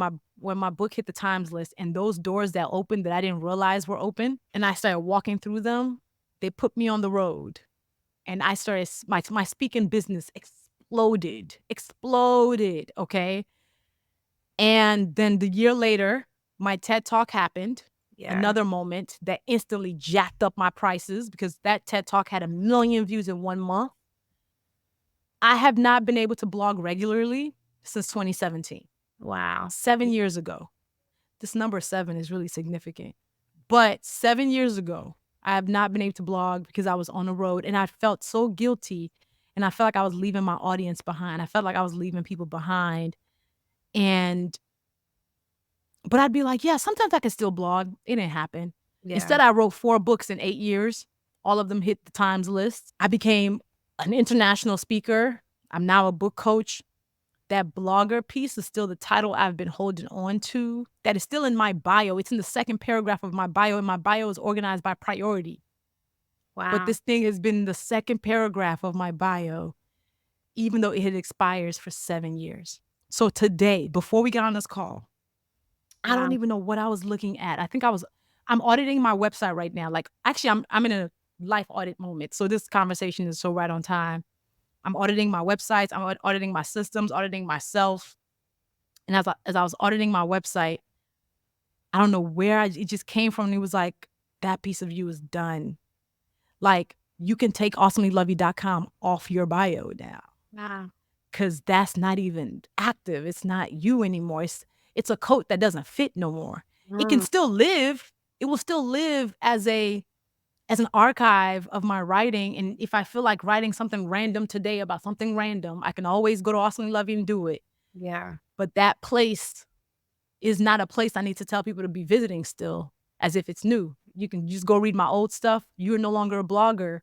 my book hit the Times list and those doors that opened that I didn't realize were open, and I started walking through them, they put me on the road. And I started my speaking business exploded, okay? And then the year later, my TED Talk happened. yeah. Another moment that instantly jacked up my prices because that TED Talk had 1 million views in 1 month. I have not been able to blog regularly since 2017, Wow. 7 years ago. This number 7 is really significant. But 7 years ago, I have not been able to blog because I was on the road and I felt so guilty and I felt like I was leaving my audience behind. I felt like I was leaving people behind. And but I'd be like, yeah, sometimes I can still blog. It didn't happen. Yeah. Instead, I wrote 4 books in 8 years. All of them hit the Times list. I became an international speaker. I'm now a book coach. That blogger piece is still the title I've been holding on to. That is still in my bio. It's in the second paragraph of my bio, and my bio is organized by priority. But Wow. this thing has been the second paragraph of my bio, even though it expires for 7 years. So today, before we got on this call, I don't Wow. even know what I was looking at. I'm auditing my website right now. Like, actually, I'm in a life audit moment. So this conversation is so right on time. I'm auditing my websites. I'm auditing my systems, auditing myself. And as I was auditing my website, I don't know where it just came from. And it was like, that piece of you is done. Like, you can take awesomelyluvvie.com off your bio now Wow. because that's not even active. It's not you anymore. It's a coat that doesn't fit no more. It can Mm, still live. It will still live as an archive of my writing. And if I feel like writing something random today about something random, I can always go to Awesomely Lovey and do it. yeah. But that place is not a place I need to tell people to be visiting still as if it's new. You can just go read my old stuff. You're no longer a blogger.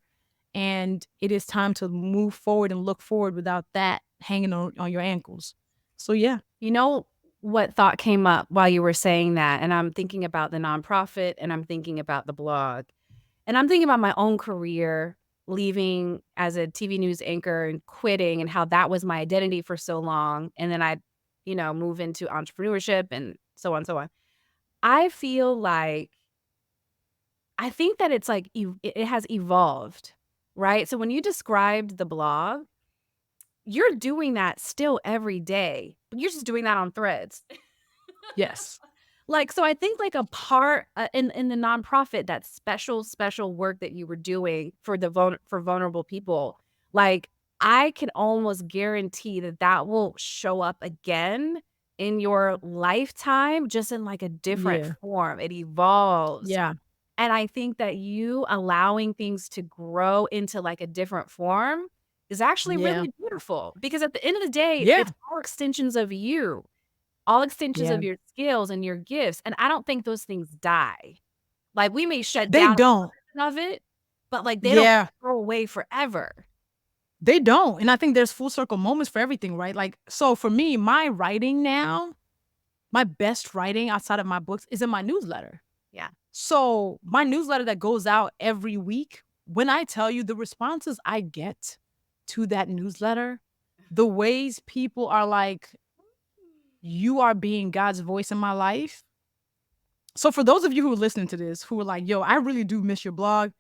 And it is time to move forward and look forward without that hanging on your ankles. So, yeah. You know what thought came up while you were saying that? And I'm thinking about the nonprofit and I'm thinking about the blog. And I'm thinking about my own career, leaving as a TV news anchor and quitting and how that was my identity for so long. And then I, move into entrepreneurship and so on, so on. I feel like, I think that it's like, it has evolved, right? So when you described the blog, you're doing that still every day, but you're just doing that on threads. Yes. Like, so I think like a part in the nonprofit, that special work that you were doing for for vulnerable people, like I can almost guarantee that that will show up again in your lifetime, just in like a different Yeah. form. It evolves. Yeah. And I think that you allowing things to grow into like a different form is actually Yeah. really beautiful because at the end of the day, Yeah. it's all extensions of you, all extensions Yeah. of your skills and your gifts. And I don't think those things die. Like we may shut They down don't. a portion of it, but like they don't Yeah. go away forever. They don't. And I think there's full circle moments for everything, right? Like, so for me, my writing now, my best writing outside of my books is in my newsletter. Yeah. So my newsletter that goes out every week, when I tell you the responses I get to that newsletter, the ways people are like, you are being God's voice in my life. So for those of you who are listening to this, who are like, yo, I really do miss your blog.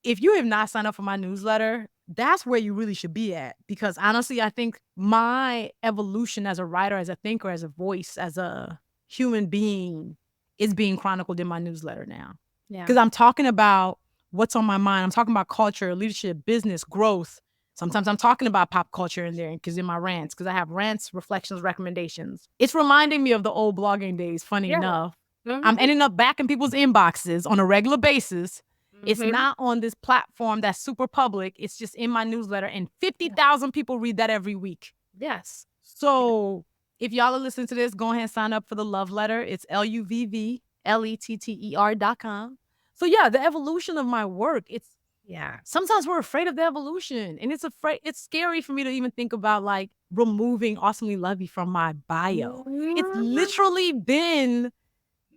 If you have not signed up for my newsletter, that's where you really should be at. Because honestly, I think my evolution as a writer, as a thinker, as a voice, as a human being is being chronicled in my newsletter now. Yeah. Because I'm talking about what's on my mind. I'm talking about culture, leadership, business, growth. Sometimes I'm talking about pop culture in there because in my rants, because I have rants, reflections, recommendations. It's reminding me of the old blogging days, funny Yeah. enough. I'm Mhm. ending up back in people's inboxes on a regular basis. It's Mhm. not on this platform that's super public. It's just in my newsletter, and 50,000 people read that every week. Yes. So if y'all are listening to this, go ahead and sign up for the love letter. It's LUVVLETTER.com. So yeah, the evolution of my work, Yeah. sometimes we're afraid of the evolution. And it's scary for me to even think about like removing Awesomely Lovey from my bio. It's Mhm. literally been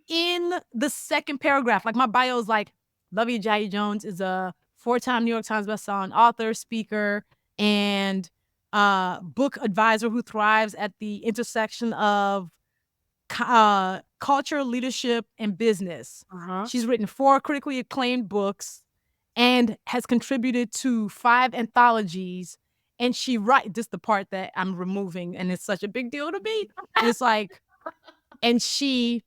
in the second paragraph. Like my bio is like, Luvvie Ajayi Jones is a 4-time New York Times bestselling author, speaker, and book advisor who thrives at the intersection of culture, leadership, and business. She's written 4 critically acclaimed books and has contributed to 5 anthologies. And she this is the part that I'm removing, and it's such a big deal to me. It's like, and she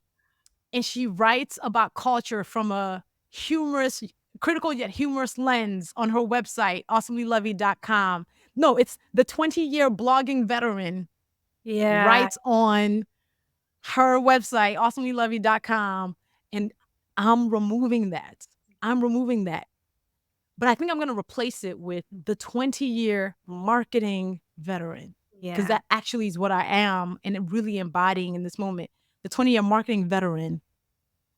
writes about culture from a humorous, critical yet humorous lens on her website, awesomelyluvvie.com. No, it's the 20-year blogging veteran writes on her website, awesomelyluvvie.com, and I'm removing that. But I think I'm going to replace it with the 20-year marketing veteran, because that actually is what I am and really embodying in this moment. The 20-year marketing veteran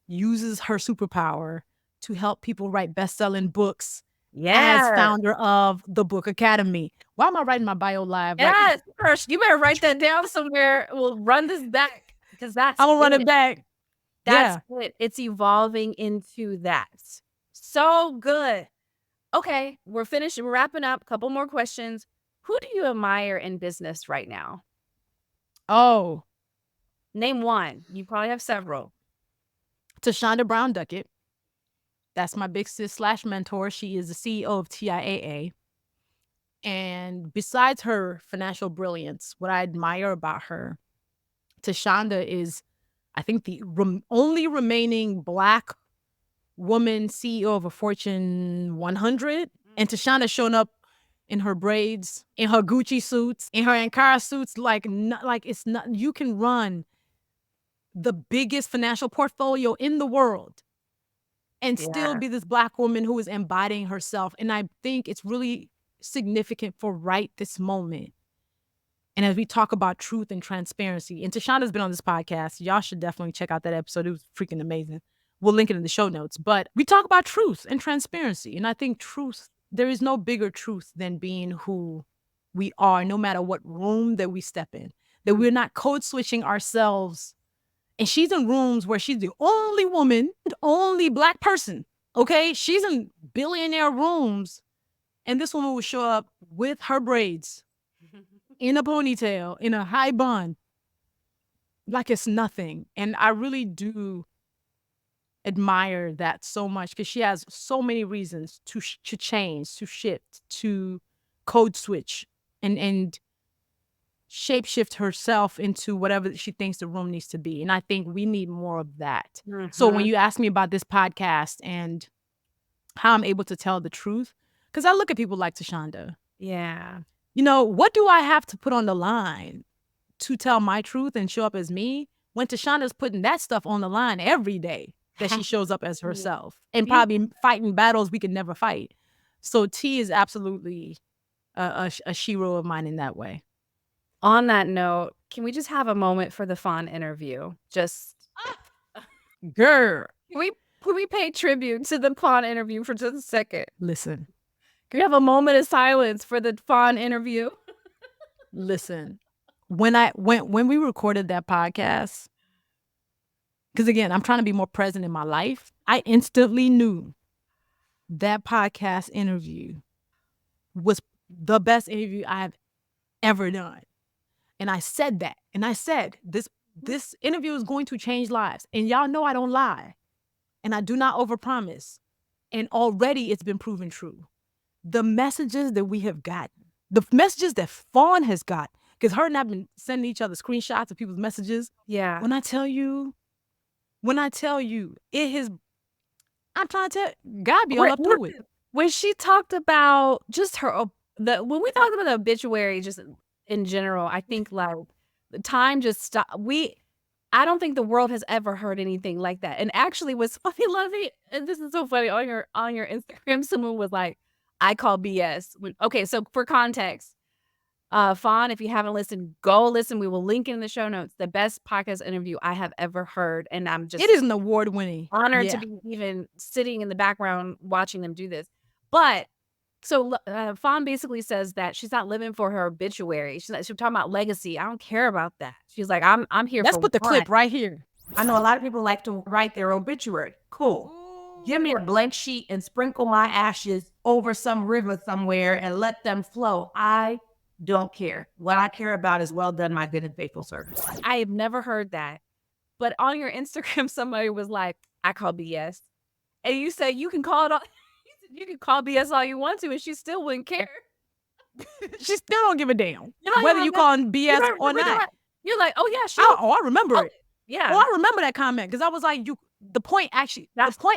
uses her superpower to help people write best-selling books as founder of the Book Academy. Why am I writing my bio live? Yes, first, you better write that down somewhere. We'll run this back because that's I'm going to run it back. That's it. It's evolving into that. So good. Okay, we're finished. We're wrapping up. Couple more questions. Who do you admire in business right now? Oh, name one. You probably have several. Tashonda Brown Duckett. That's my big sis / mentor. She is the CEO of TIAA. And besides her financial brilliance, what I admire about her, Tashonda is, I think, the only remaining Black woman CEO of a Fortune 100. And Tashonda's shown up in her braids, in her Gucci suits, in her Ankara suits, it's not, you can run the biggest financial portfolio in the world and still be this Black woman who is embodying herself. And I think it's really significant for right this moment. And as we talk about truth and transparency, and Tashonda's been on this podcast, y'all should definitely check out that episode. It was freaking amazing. We'll link it in the show notes. But we talk about truth and transparency. And I think truth, there is no bigger truth than being who we are, no matter what room that we step in, that we're not code switching ourselves. And she's in rooms where she's the only woman, the only Black person, okay? She's in billionaire rooms, and this woman will show up with her braids, in a ponytail, in a high bun, like it's nothing. And I really do admire that so much, because she has so many reasons to change, to shift, to code switch, and shape shift herself into whatever she thinks the room needs to be. And I think we need more of that. So when you ask me about this podcast and how I'm able to tell the truth, because I look at people like Tashonda. Yeah. You know, what do I have to put on the line to tell my truth and show up as me when Tashonda's putting that stuff on the line every day that she shows up as herself and probably fighting battles we could never fight. So T is absolutely a shero of mine in that way. On that note, can we just have a moment for the Fawn interview? Just girl. Can we pay tribute to the Fawn interview for just a second? Listen. Can we have a moment of silence for the Fawn interview? Listen. When we recorded that podcast, because again, I'm trying to be more present in my life, I instantly knew that podcast interview was the best interview I've ever done. And I said that. And I said, this interview is going to change lives. And y'all know I don't lie. And I do not overpromise. And already it's been proven true. The messages that we have gotten, the messages that Fawn has got, because her and I have been sending each other screenshots of people's messages. Yeah. When I tell you, it has, I'm trying to tell, God be all up through it. When she talked about just when we talked about the obituary, just in general, I think like the time just stopped. I don't think the world has ever heard anything like that. And actually what's funny, Luvvie, and this is so funny, on your Instagram, someone was like, I call BS. Okay, so for context, Fawn, if you haven't listened, go listen. We will link it in the show notes. The best podcast interview I have ever heard. And I'm just... It is an award-winning. Honored to be even sitting in the background watching them do this. But so Fawn basically says that she's not living for her obituary. She's talking about legacy. I don't care about that. She's like, I'm here. Let's put the clip right here. I know a lot of people like to write their obituary. Cool. Give me a blank sheet and sprinkle my ashes over some river somewhere and let them flow. I don't care. What I care about is well done, my good and faithful servant. I have never heard that. But on your Instagram, somebody was like, I call BS. And you said you can call it all, you can call BS all you want to, and she still wouldn't care. She still don't give a damn You're like, whether "Oh, you that- calling BS you don't or remember not. that?" You're like, oh yeah, she. I remember it. Yeah. Oh, I remember that comment because I was like, the point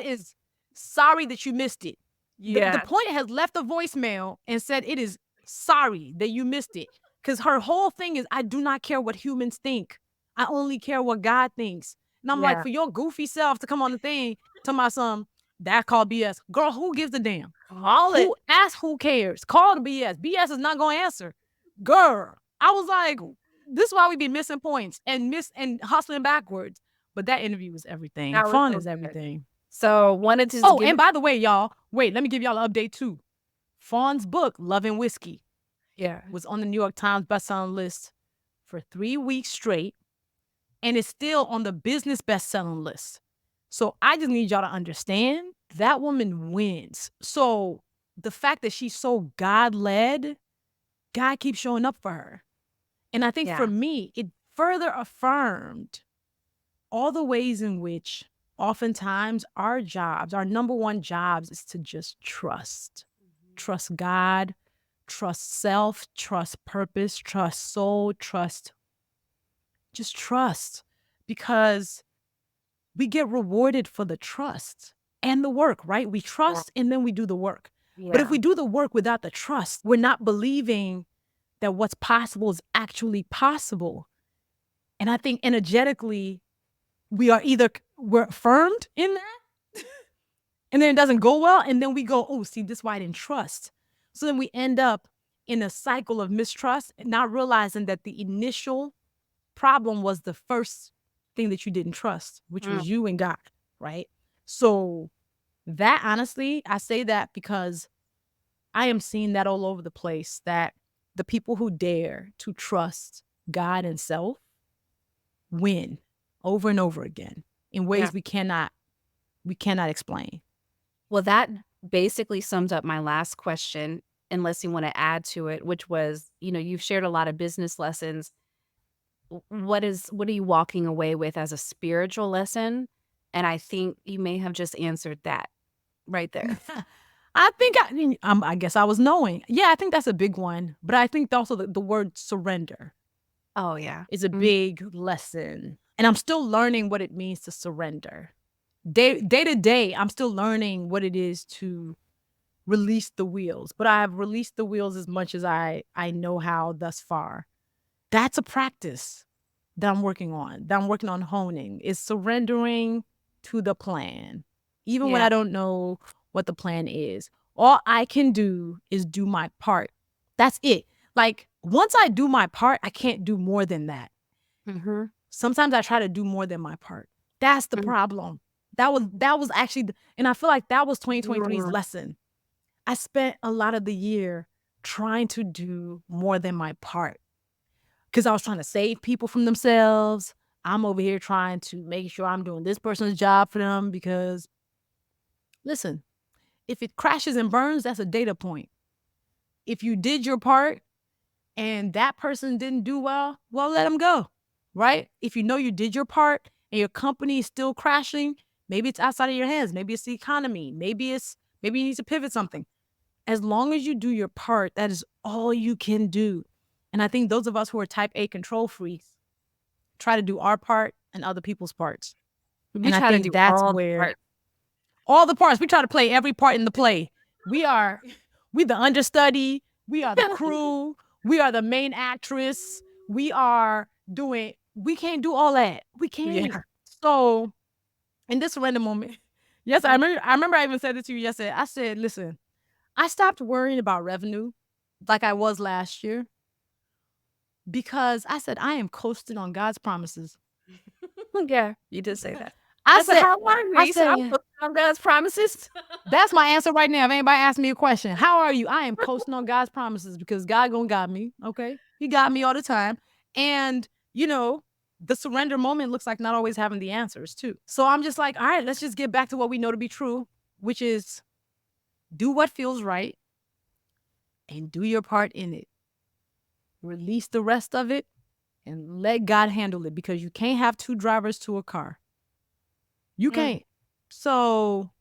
is sorry that you missed it. Yeah. The point has left a voicemail and said it is sorry that you missed it. Because her whole thing is, I do not care what humans think. I only care what God thinks. And I'm like, Yeah. for your goofy self to come on the thing to my son, that called BS. Girl, who gives a damn? Call it. Who asks who cares? Call the BS. BS is not going to answer. Girl, I was like, this is why we be missing points and hustling backwards. But that interview was everything. That was Fun so is good. everything. So wanted to. Oh, and by the way, y'all, wait, let me give y'all an update too. Fawn's book, Love and Whiskey, was on the New York Times bestselling list for 3 weeks straight, and it's still on the business bestselling list. So I just need y'all to understand that woman wins. So the fact that she's so God-led, God keeps showing up for her. And I think for me, it further affirmed all the ways in which oftentimes our number one jobs is to just trust. Trust God, trust self, trust purpose, trust soul, just trust. Because we get rewarded for the trust and the work, right? We trust and then we do the work. Yeah. But if we do the work without the trust, we're not believing that what's possible is actually possible. And I think energetically, we're affirmed in that, and then it doesn't go well, and then we go, oh, see, this is why I didn't trust. So then we end up in a cycle of mistrust, not realizing that the initial problem was the first thing that you didn't trust, which was you and God, right? So that, honestly, I say that because I am seeing that all over the place, that the people who dare to trust God and self win over and over again in ways we cannot explain. Well, that basically sums up my last question, unless you want to add to it, which was, you've shared a lot of business lessons. What are you walking away with as a spiritual lesson? And I think you may have just answered that right there. I guess I was knowing. Yeah, I think that's a big one. But I think also the word surrender. Oh, yeah. Is a big lesson. And I'm still learning what it means to surrender. Day to day, I'm still learning what it is to release the wheels. But I have released the wheels as much as I know how thus far. That's a practice that I'm working on honing, is surrendering to the plan. Even when I don't know what the plan is. All I can do is do my part. That's it. Like, once I do my part, I can't do more than that. Mm-hmm. Sometimes I try to do more than my part. That's the problem. That was actually, and I feel like that was 2023's lesson. I spent a lot of the year trying to do more than my part because I was trying to save people from themselves. I'm over here trying to make sure I'm doing this person's job for them because, listen, if it crashes and burns, that's a data point. If you did your part and that person didn't do well, let them go, right? If you know you did your part and your company is still crashing, maybe it's outside of your hands. Maybe it's the economy. Maybe you need to pivot something. As long as you do your part, that is all you can do. And I think those of us who are type A control freaks try to do our part and other people's parts. And I think that's where all the parts, we try to play every part in the play. We the understudy. We are the crew. We are the main actress. We can't do all that. We can't. Yeah. So in this random moment, yes, I remember I even said it to you yesterday. I said, listen, I stopped worrying about revenue like I was last year because I said, I am coasting on God's promises. Yeah, you did say that. I said, how are you? I said, I'm coasting on God's promises. That's my answer right now. If anybody asks me a question, how are you? I am coasting on God's promises because God gonna got me. Okay, He got me all the time. And the surrender moment looks like not always having the answers too. So I'm just like, all right, let's just get back to what we know to be true, which is do what feels right and do your part in it. Release the rest of it and let God handle it, because you can't have two drivers to a car. You can't. So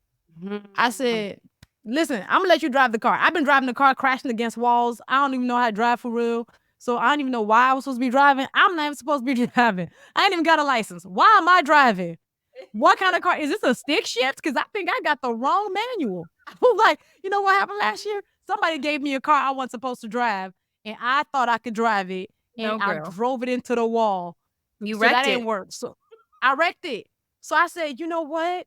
I said, listen, I'm gonna let you drive the car. I've been driving the car, crashing against walls. I don't even know how to drive for real. So I don't even know why I was supposed to be driving. I'm not even supposed to be driving. I ain't even got a license. Why am I driving? What kind of car? Is this a stick shift? Because I think I got the wrong manual. I was like, you know what happened last year? Somebody gave me a car I wasn't supposed to drive, and I thought I could drive it, and No, I girl. drove it into the wall. You So wrecked that it. ain't work. So I wrecked it. So I said, you know what?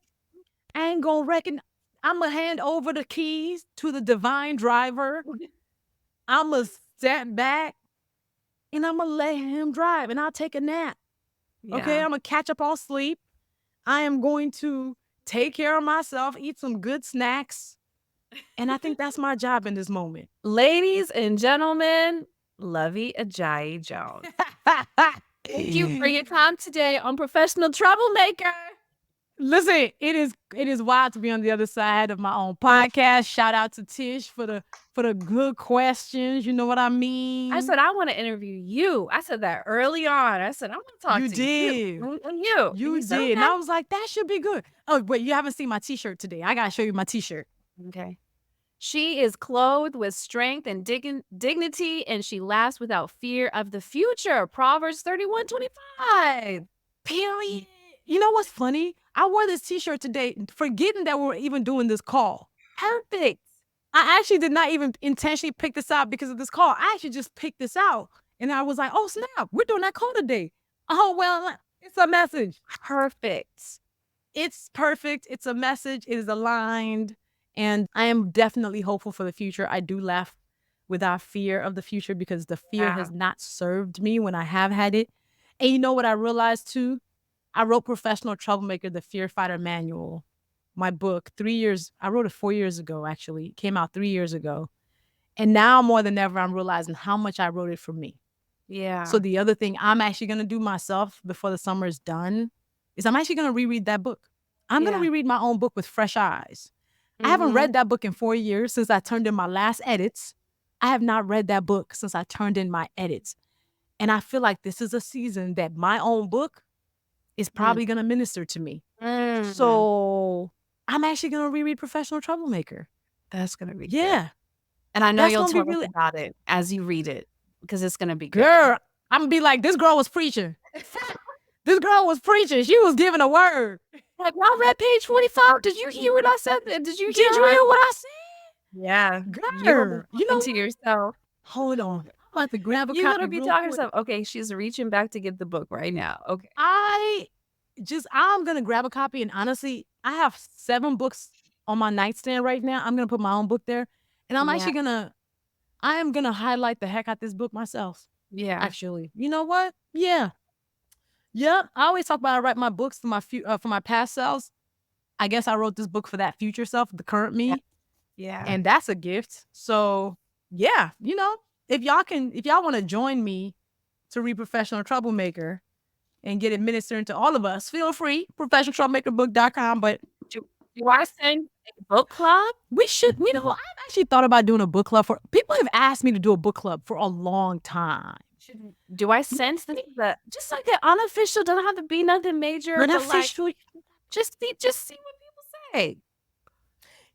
I ain't gonna wreck it. I'm gonna hand over the keys to the divine driver. I'm gonna step back and I'm gonna let him drive, and I'll take a nap. Okay, I'm gonna catch up on sleep. I am going to take care of myself, eat some good snacks. And I think that's my job in this moment. Ladies and gentlemen, Luvvie Ajayi Jones. Thank you for your time today on Professional Troublemaker. Listen, it is wild to be on the other side of my own podcast. Shout out to Tish for the good questions. You know what I mean? I said I want to interview you. I said that early on. I said I want to talk You to did. you. You. You said, did. And okay. I was like, that should be good. Oh, wait, you haven't seen my t-shirt today. I gotta show you my t-shirt. Okay. She is clothed with strength and dignity, and she laughs without fear of the future. Proverbs 31:25. Period. You know what's funny? I wore this t-shirt today, forgetting that we were even doing this call. Perfect. I actually did not even intentionally pick this out because of this call. I actually just picked this out. And I was like, oh, snap, we're doing that call today. Oh, well, it's a message. Perfect. It's perfect. It's a message. It is aligned. And I am definitely hopeful for the future. I do laugh without fear of the future because the fear has not served me when I have had it. And you know what I realized too? I wrote Professional Troublemaker, the Fear Fighter Manual, my book, I wrote it 4 years ago, actually. It came out 3 years ago. And now more than ever, I'm realizing how much I wrote it for me. Yeah. So the other thing I'm actually going to do myself before the summer is done is I'm actually going to reread that book. I'm going to reread my own book with fresh eyes. I haven't read that book in 4 years since I turned in my last edits. I have not read that book since I turned in my edits. And I feel like this is a season that my own book is probably going to minister to me. So I'm actually going to reread Professional Troublemaker. That's going to be good. Yeah. And I know That's you'll gonna be tell us really- about it as you read it because it's going to be good. Girl, I'm going to be like, this girl was preaching. This girl was preaching. She was giving a word. Like, y'all read page 45. Did you hear what I said? Did you hear what I said? Yeah. Girl, you know, to yourself. hold on. I'm about to grab a You're copy going to be real talking quick. yourself. Okay, she's reaching back to get the book right now. Okay. I'm going to grab a copy. And honestly, I have 7 books on my nightstand right now. I'm going to put my own book there. And I am going to highlight the heck out this book myself. Yeah. Actually, you know what? Yeah. I always talk about I write my books for my past selves. I guess I wrote this book for that future self, the current me. Yeah. And that's a gift. So yeah, you know, if y'all want to join me to read Professional Troublemaker and get it ministered to all of us, feel free, professionaltroublemakerbook.com. But Do I send a book club? we should, you know, I've actually thought about doing a book club people have asked me to do a book club for a long time. Do I sense that just like an unofficial, doesn't have to be nothing major, but Unofficial. like, just see what people say.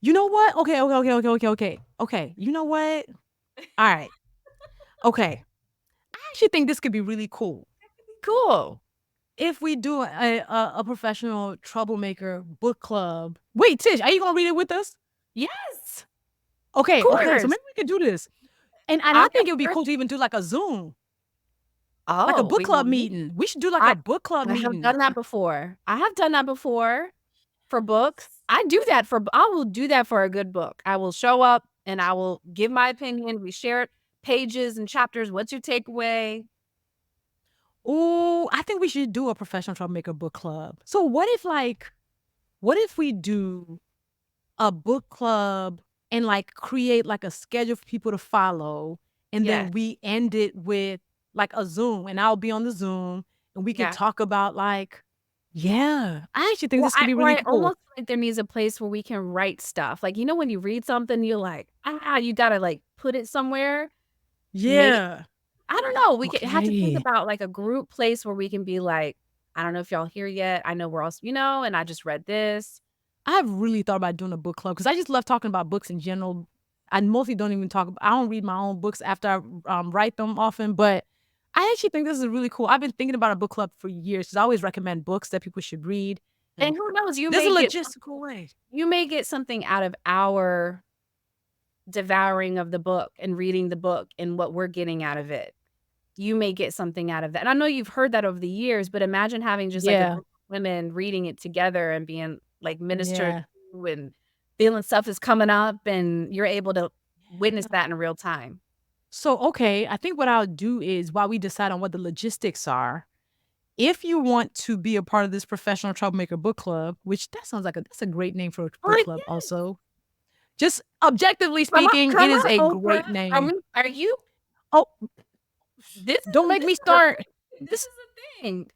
You know what? Okay. You know what? All right. Okay. I actually think this could be really cool. Cool. If we do a Professional Troublemaker book club. Wait, Tish, are you going to read it with us? Yes. Okay. Of So course. maybe we could do this. And I think it would be cool to even do like a Zoom, Oh, like a book club meeting. We should do like a book club I meeting. have done that before. For books. I will do that for a good book. I will show up and I will give my opinion. We share pages and chapters. What's your takeaway? Oh, I think we should do a Professional Troublemaker book club. So what if we do a book club and like create like a schedule for people to follow, and then we end it with like a Zoom, and I'll be on the Zoom and we can Yeah. talk about like, I actually think Well, this could be really I cool. almost feel like there needs a place where we can write stuff. Like, when you read something, you're like, you gotta like put it somewhere. Yeah. I don't know. We have to think Okay. about like a group place where we can be like, I don't know if y'all here yet. I know we're all, and I just read this. I've really thought about doing a book club because I just love talking about books in general. I mostly don't even I don't read my own books after I write them often, but I actually think this is really cool. I've been thinking about a book club for years because I always recommend books that people should read. And who knows, There's a logistical way. you may get something out of our devouring of the book and reading the book and what we're getting out of it. You may get something out of that. And I know you've heard that over the years, but imagine having just like a group of women reading it together and being like ministered to and feeling stuff is coming up and you're able to witness that in real time. So, okay, I think what I'll do is while we decide on what the logistics are, if you want to be a part of this professional troublemaker book club, which that sounds like that's a great name for a book club also. Just objectively speaking, it is a great name. Are you? Oh, this don't make me start. This is the thing.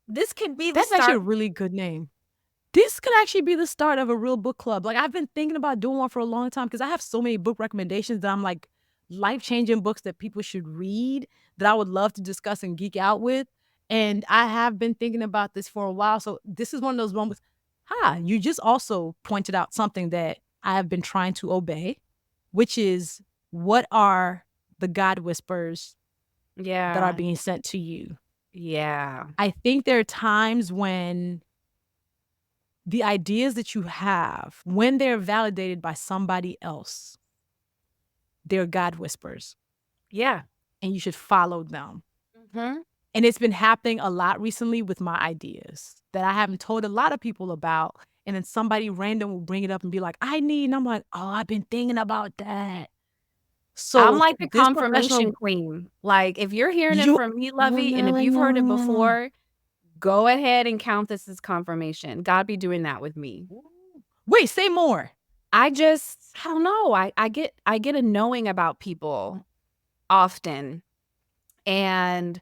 This could be the That's start. actually a really good name. This could actually be the start of a real book club. Like I've been thinking about doing one for a long time because I have so many book recommendations that I'm like life-changing books that people should read that I would love to discuss and geek out with. And I have been thinking about this for a while. So this is one of those moments. You just also pointed out something that I have been trying to obey, which is what are the God whispers that are being sent to you? Yeah. I think there are times when the ideas that you have, when they're validated by somebody else, they're God whispers. Yeah. And you should follow them. Mm-hmm. And it's been happening a lot recently with my ideas that I haven't told a lot of people about. And then somebody random will bring it up and be like, and I'm like, oh, I've been thinking about that. So I'm like the confirmation queen. Like if you're hearing it from me, Luvvie, and if you've heard it before, go ahead and count this as confirmation. God be doing that with me. Wait, say more. I don't know. I get a knowing about people often. And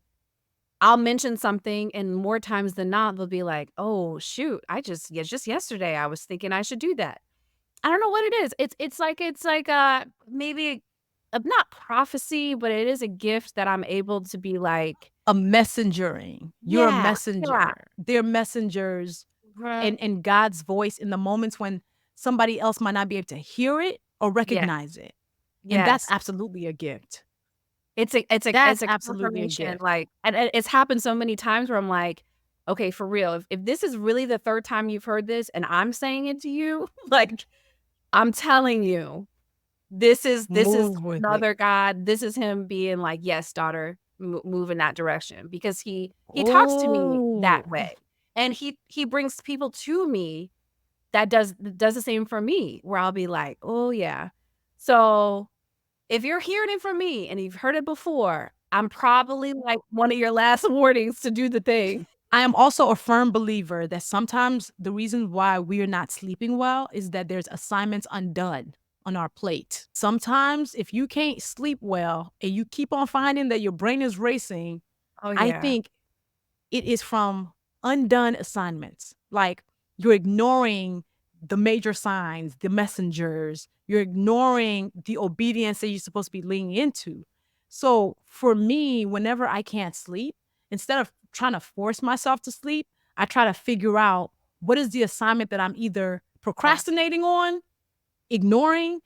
I'll mention something and more times than not, they'll be like, oh shoot, just yesterday I was thinking I should do that. I don't know what it is. It's like maybe not prophecy, but it is a gift that I'm able to be like a messengering. You're a messenger. Yeah. They're messengers and God's voice in the moments when somebody else might not be able to hear it or recognize it. And that's absolutely a gift. It's a absolutely a gift. Like, and it's happened so many times where I'm like, okay, for real, if this is really the third time you've heard this and I'm saying it to you, like I'm telling you, this is another God. This is him being like, yes, daughter, move in that direction, because he talks to me that way, and he brings people to me that does the same for me, where I'll be like, oh yeah. So if you're hearing it from me and you've heard it before, I'm probably like one of your last warnings to do the thing. I am also a firm believer that sometimes the reason why we are not sleeping well is that there's assignments undone on our plate. Sometimes if you can't sleep well and you keep on finding that your brain is racing, I think it is from undone assignments. Like you're ignoring the major signs, the messengers, you're ignoring the obedience that you're supposed to be leaning into. So for me, whenever I can't sleep, instead of trying to force myself to sleep, I try to figure out what is the assignment that I'm either procrastinating on, ignoring,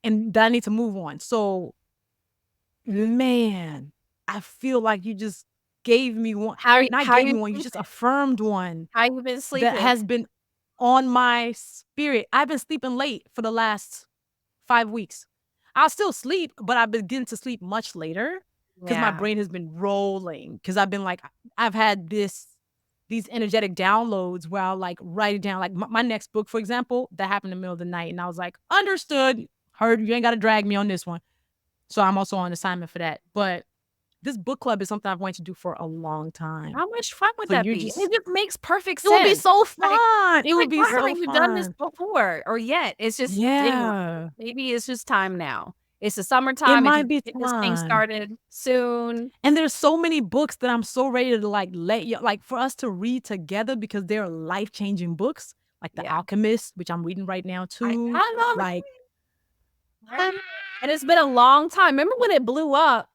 and that I need to move on. So, man, I feel like you just gave me one. You just affirmed one. How you been sleeping? That has been on my spirit. I've been sleeping late for the last 5 weeks. I'll still sleep, but I begin to sleep much later because my brain has been rolling. Because I've been like, I've had these energetic downloads where I'll like write it down. Like my next book, for example, that happened in the middle of the night. And I was like, understood, heard, you ain't got to drag me on this one. So I'm also on assignment for that. But this book club is something I've wanted to do for a long time. How much fun would that be? It just makes perfect sense. It would be so fun. It would be so fun. You've done this before or yet. It's just maybe it's just time now. It's the It summertime. If might you be get this thing time. started soon. And there's so many books that I'm so ready to like let you like for us to read together because they're life-changing books. Like The Yeah. Alchemist, which I'm reading right now too. I love Like it. And it's been a long time. Remember when it blew up?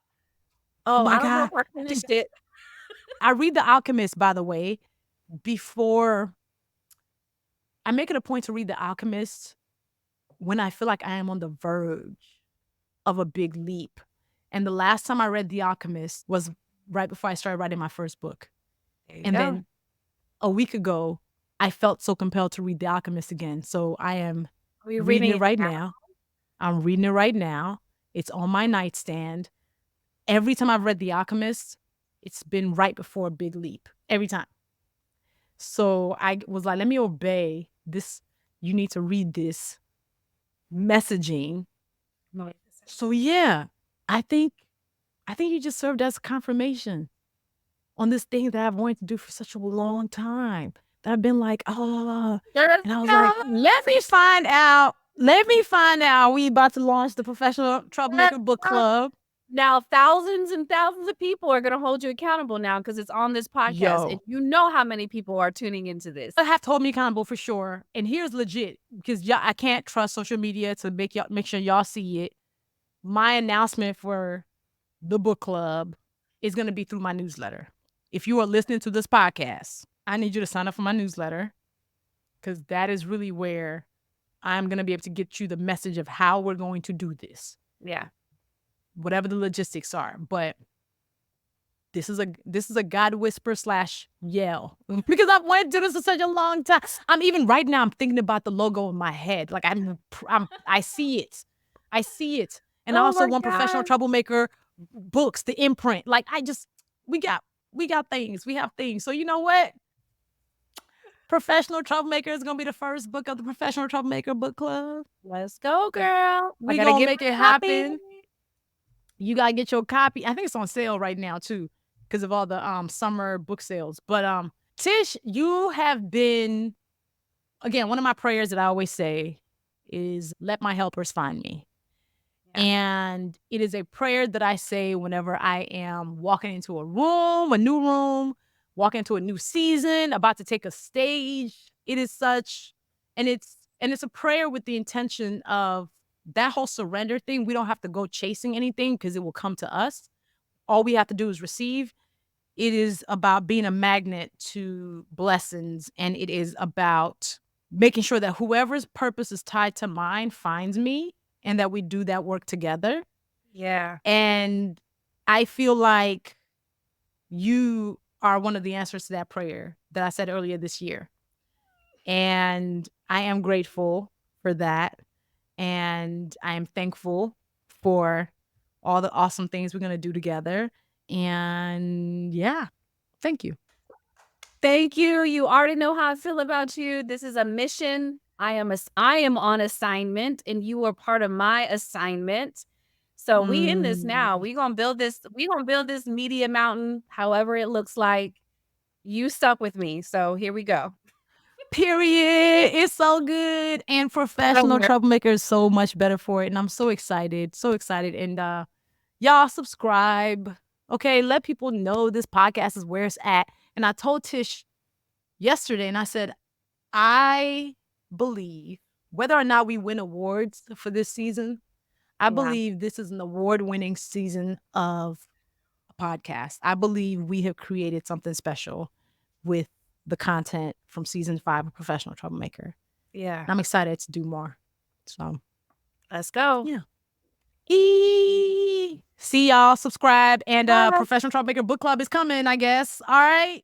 oh Oh, my I don't know God. if I finished it. I read The Alchemist, by the way, before I make it a point to read The Alchemist when I feel like I am on the verge of a big leap. And the last time I read The Alchemist was right before I started writing my first book. And then a week ago, I felt so compelled to read The Alchemist again. So I am Are you reading reading it right now. I'm reading it right now. It's on my nightstand. Every time I've read The Alchemist, it's been right before a big leap. Every time. So I was like, let me obey this. You need to read this messaging. So yeah, I think you just served as confirmation on this thing that I've wanted to do for such a long time. That I've been like, oh, and I was like, let me find out. We about to launch the Professional Troublemaker Book Club. Now, thousands and thousands of people are going to hold you accountable now because it's on this podcast. Yo. And you know how many people are tuning into this. I have to hold me accountable for sure. And here's legit because I can't trust social media to make sure y'all see it. My announcement for the book club is going to be through my newsletter. If you are listening to this podcast, I need you to sign up for my newsletter because that is really where I'm going to be able to get you the message of how we're going to do this. Yeah. Whatever the logistics are. But this is a God whisper / yell because I've wanted to do this for such a long time. I'm even right now, I'm thinking about the logo in my head. Like I see it. And I Oh also my want Professional God. Troublemaker books, the imprint. Like we got things. We have things. So you know what? Professional Troublemaker is going to be the first book of the Professional Troublemaker Book Club. Let's go, girl. We going to make it happen. You got to get your copy. I think it's on sale right now too because of all the summer book sales. But Tish, you have been, again, one of my prayers that I always say is let my helpers find me. Yeah. And it is a prayer that I say whenever I am walking into a new room, walking into a new season, about to take a stage. It is such, and it's a prayer with the intention of that whole surrender thing. We don't have to go chasing anything because it will come to us. All we have to do is receive. It is about being a magnet to blessings, and it is about making sure that whoever's purpose is tied to mine finds me and that we do that work together. Yeah. And I feel like you are one of the answers to that prayer that I said earlier this year. And I am grateful for that. And I am thankful for all the awesome things we're going to do together. And yeah, thank you. Thank you. You already know how I feel about you. This is a mission. I am on assignment and you are part of my assignment. So we in this now. We gonna build this media mountain, however it looks like. You stuck with me. So here we go. Period. It's so good. And Professional Troublemaker is so much better for it. And I'm so excited. So excited. And y'all subscribe. Okay. Let people know this podcast is where it's at. And I told Tish yesterday, and I said, I believe whether or not we win awards for this season, I believe this is an award-winning season of a podcast. I believe we have created something special with the content from season 5 of Professional Troublemaker. Yeah. And I'm excited to do more. So let's go. Yeah. See y'all, subscribe, and Professional Troublemaker Book Club is coming, I guess. All right.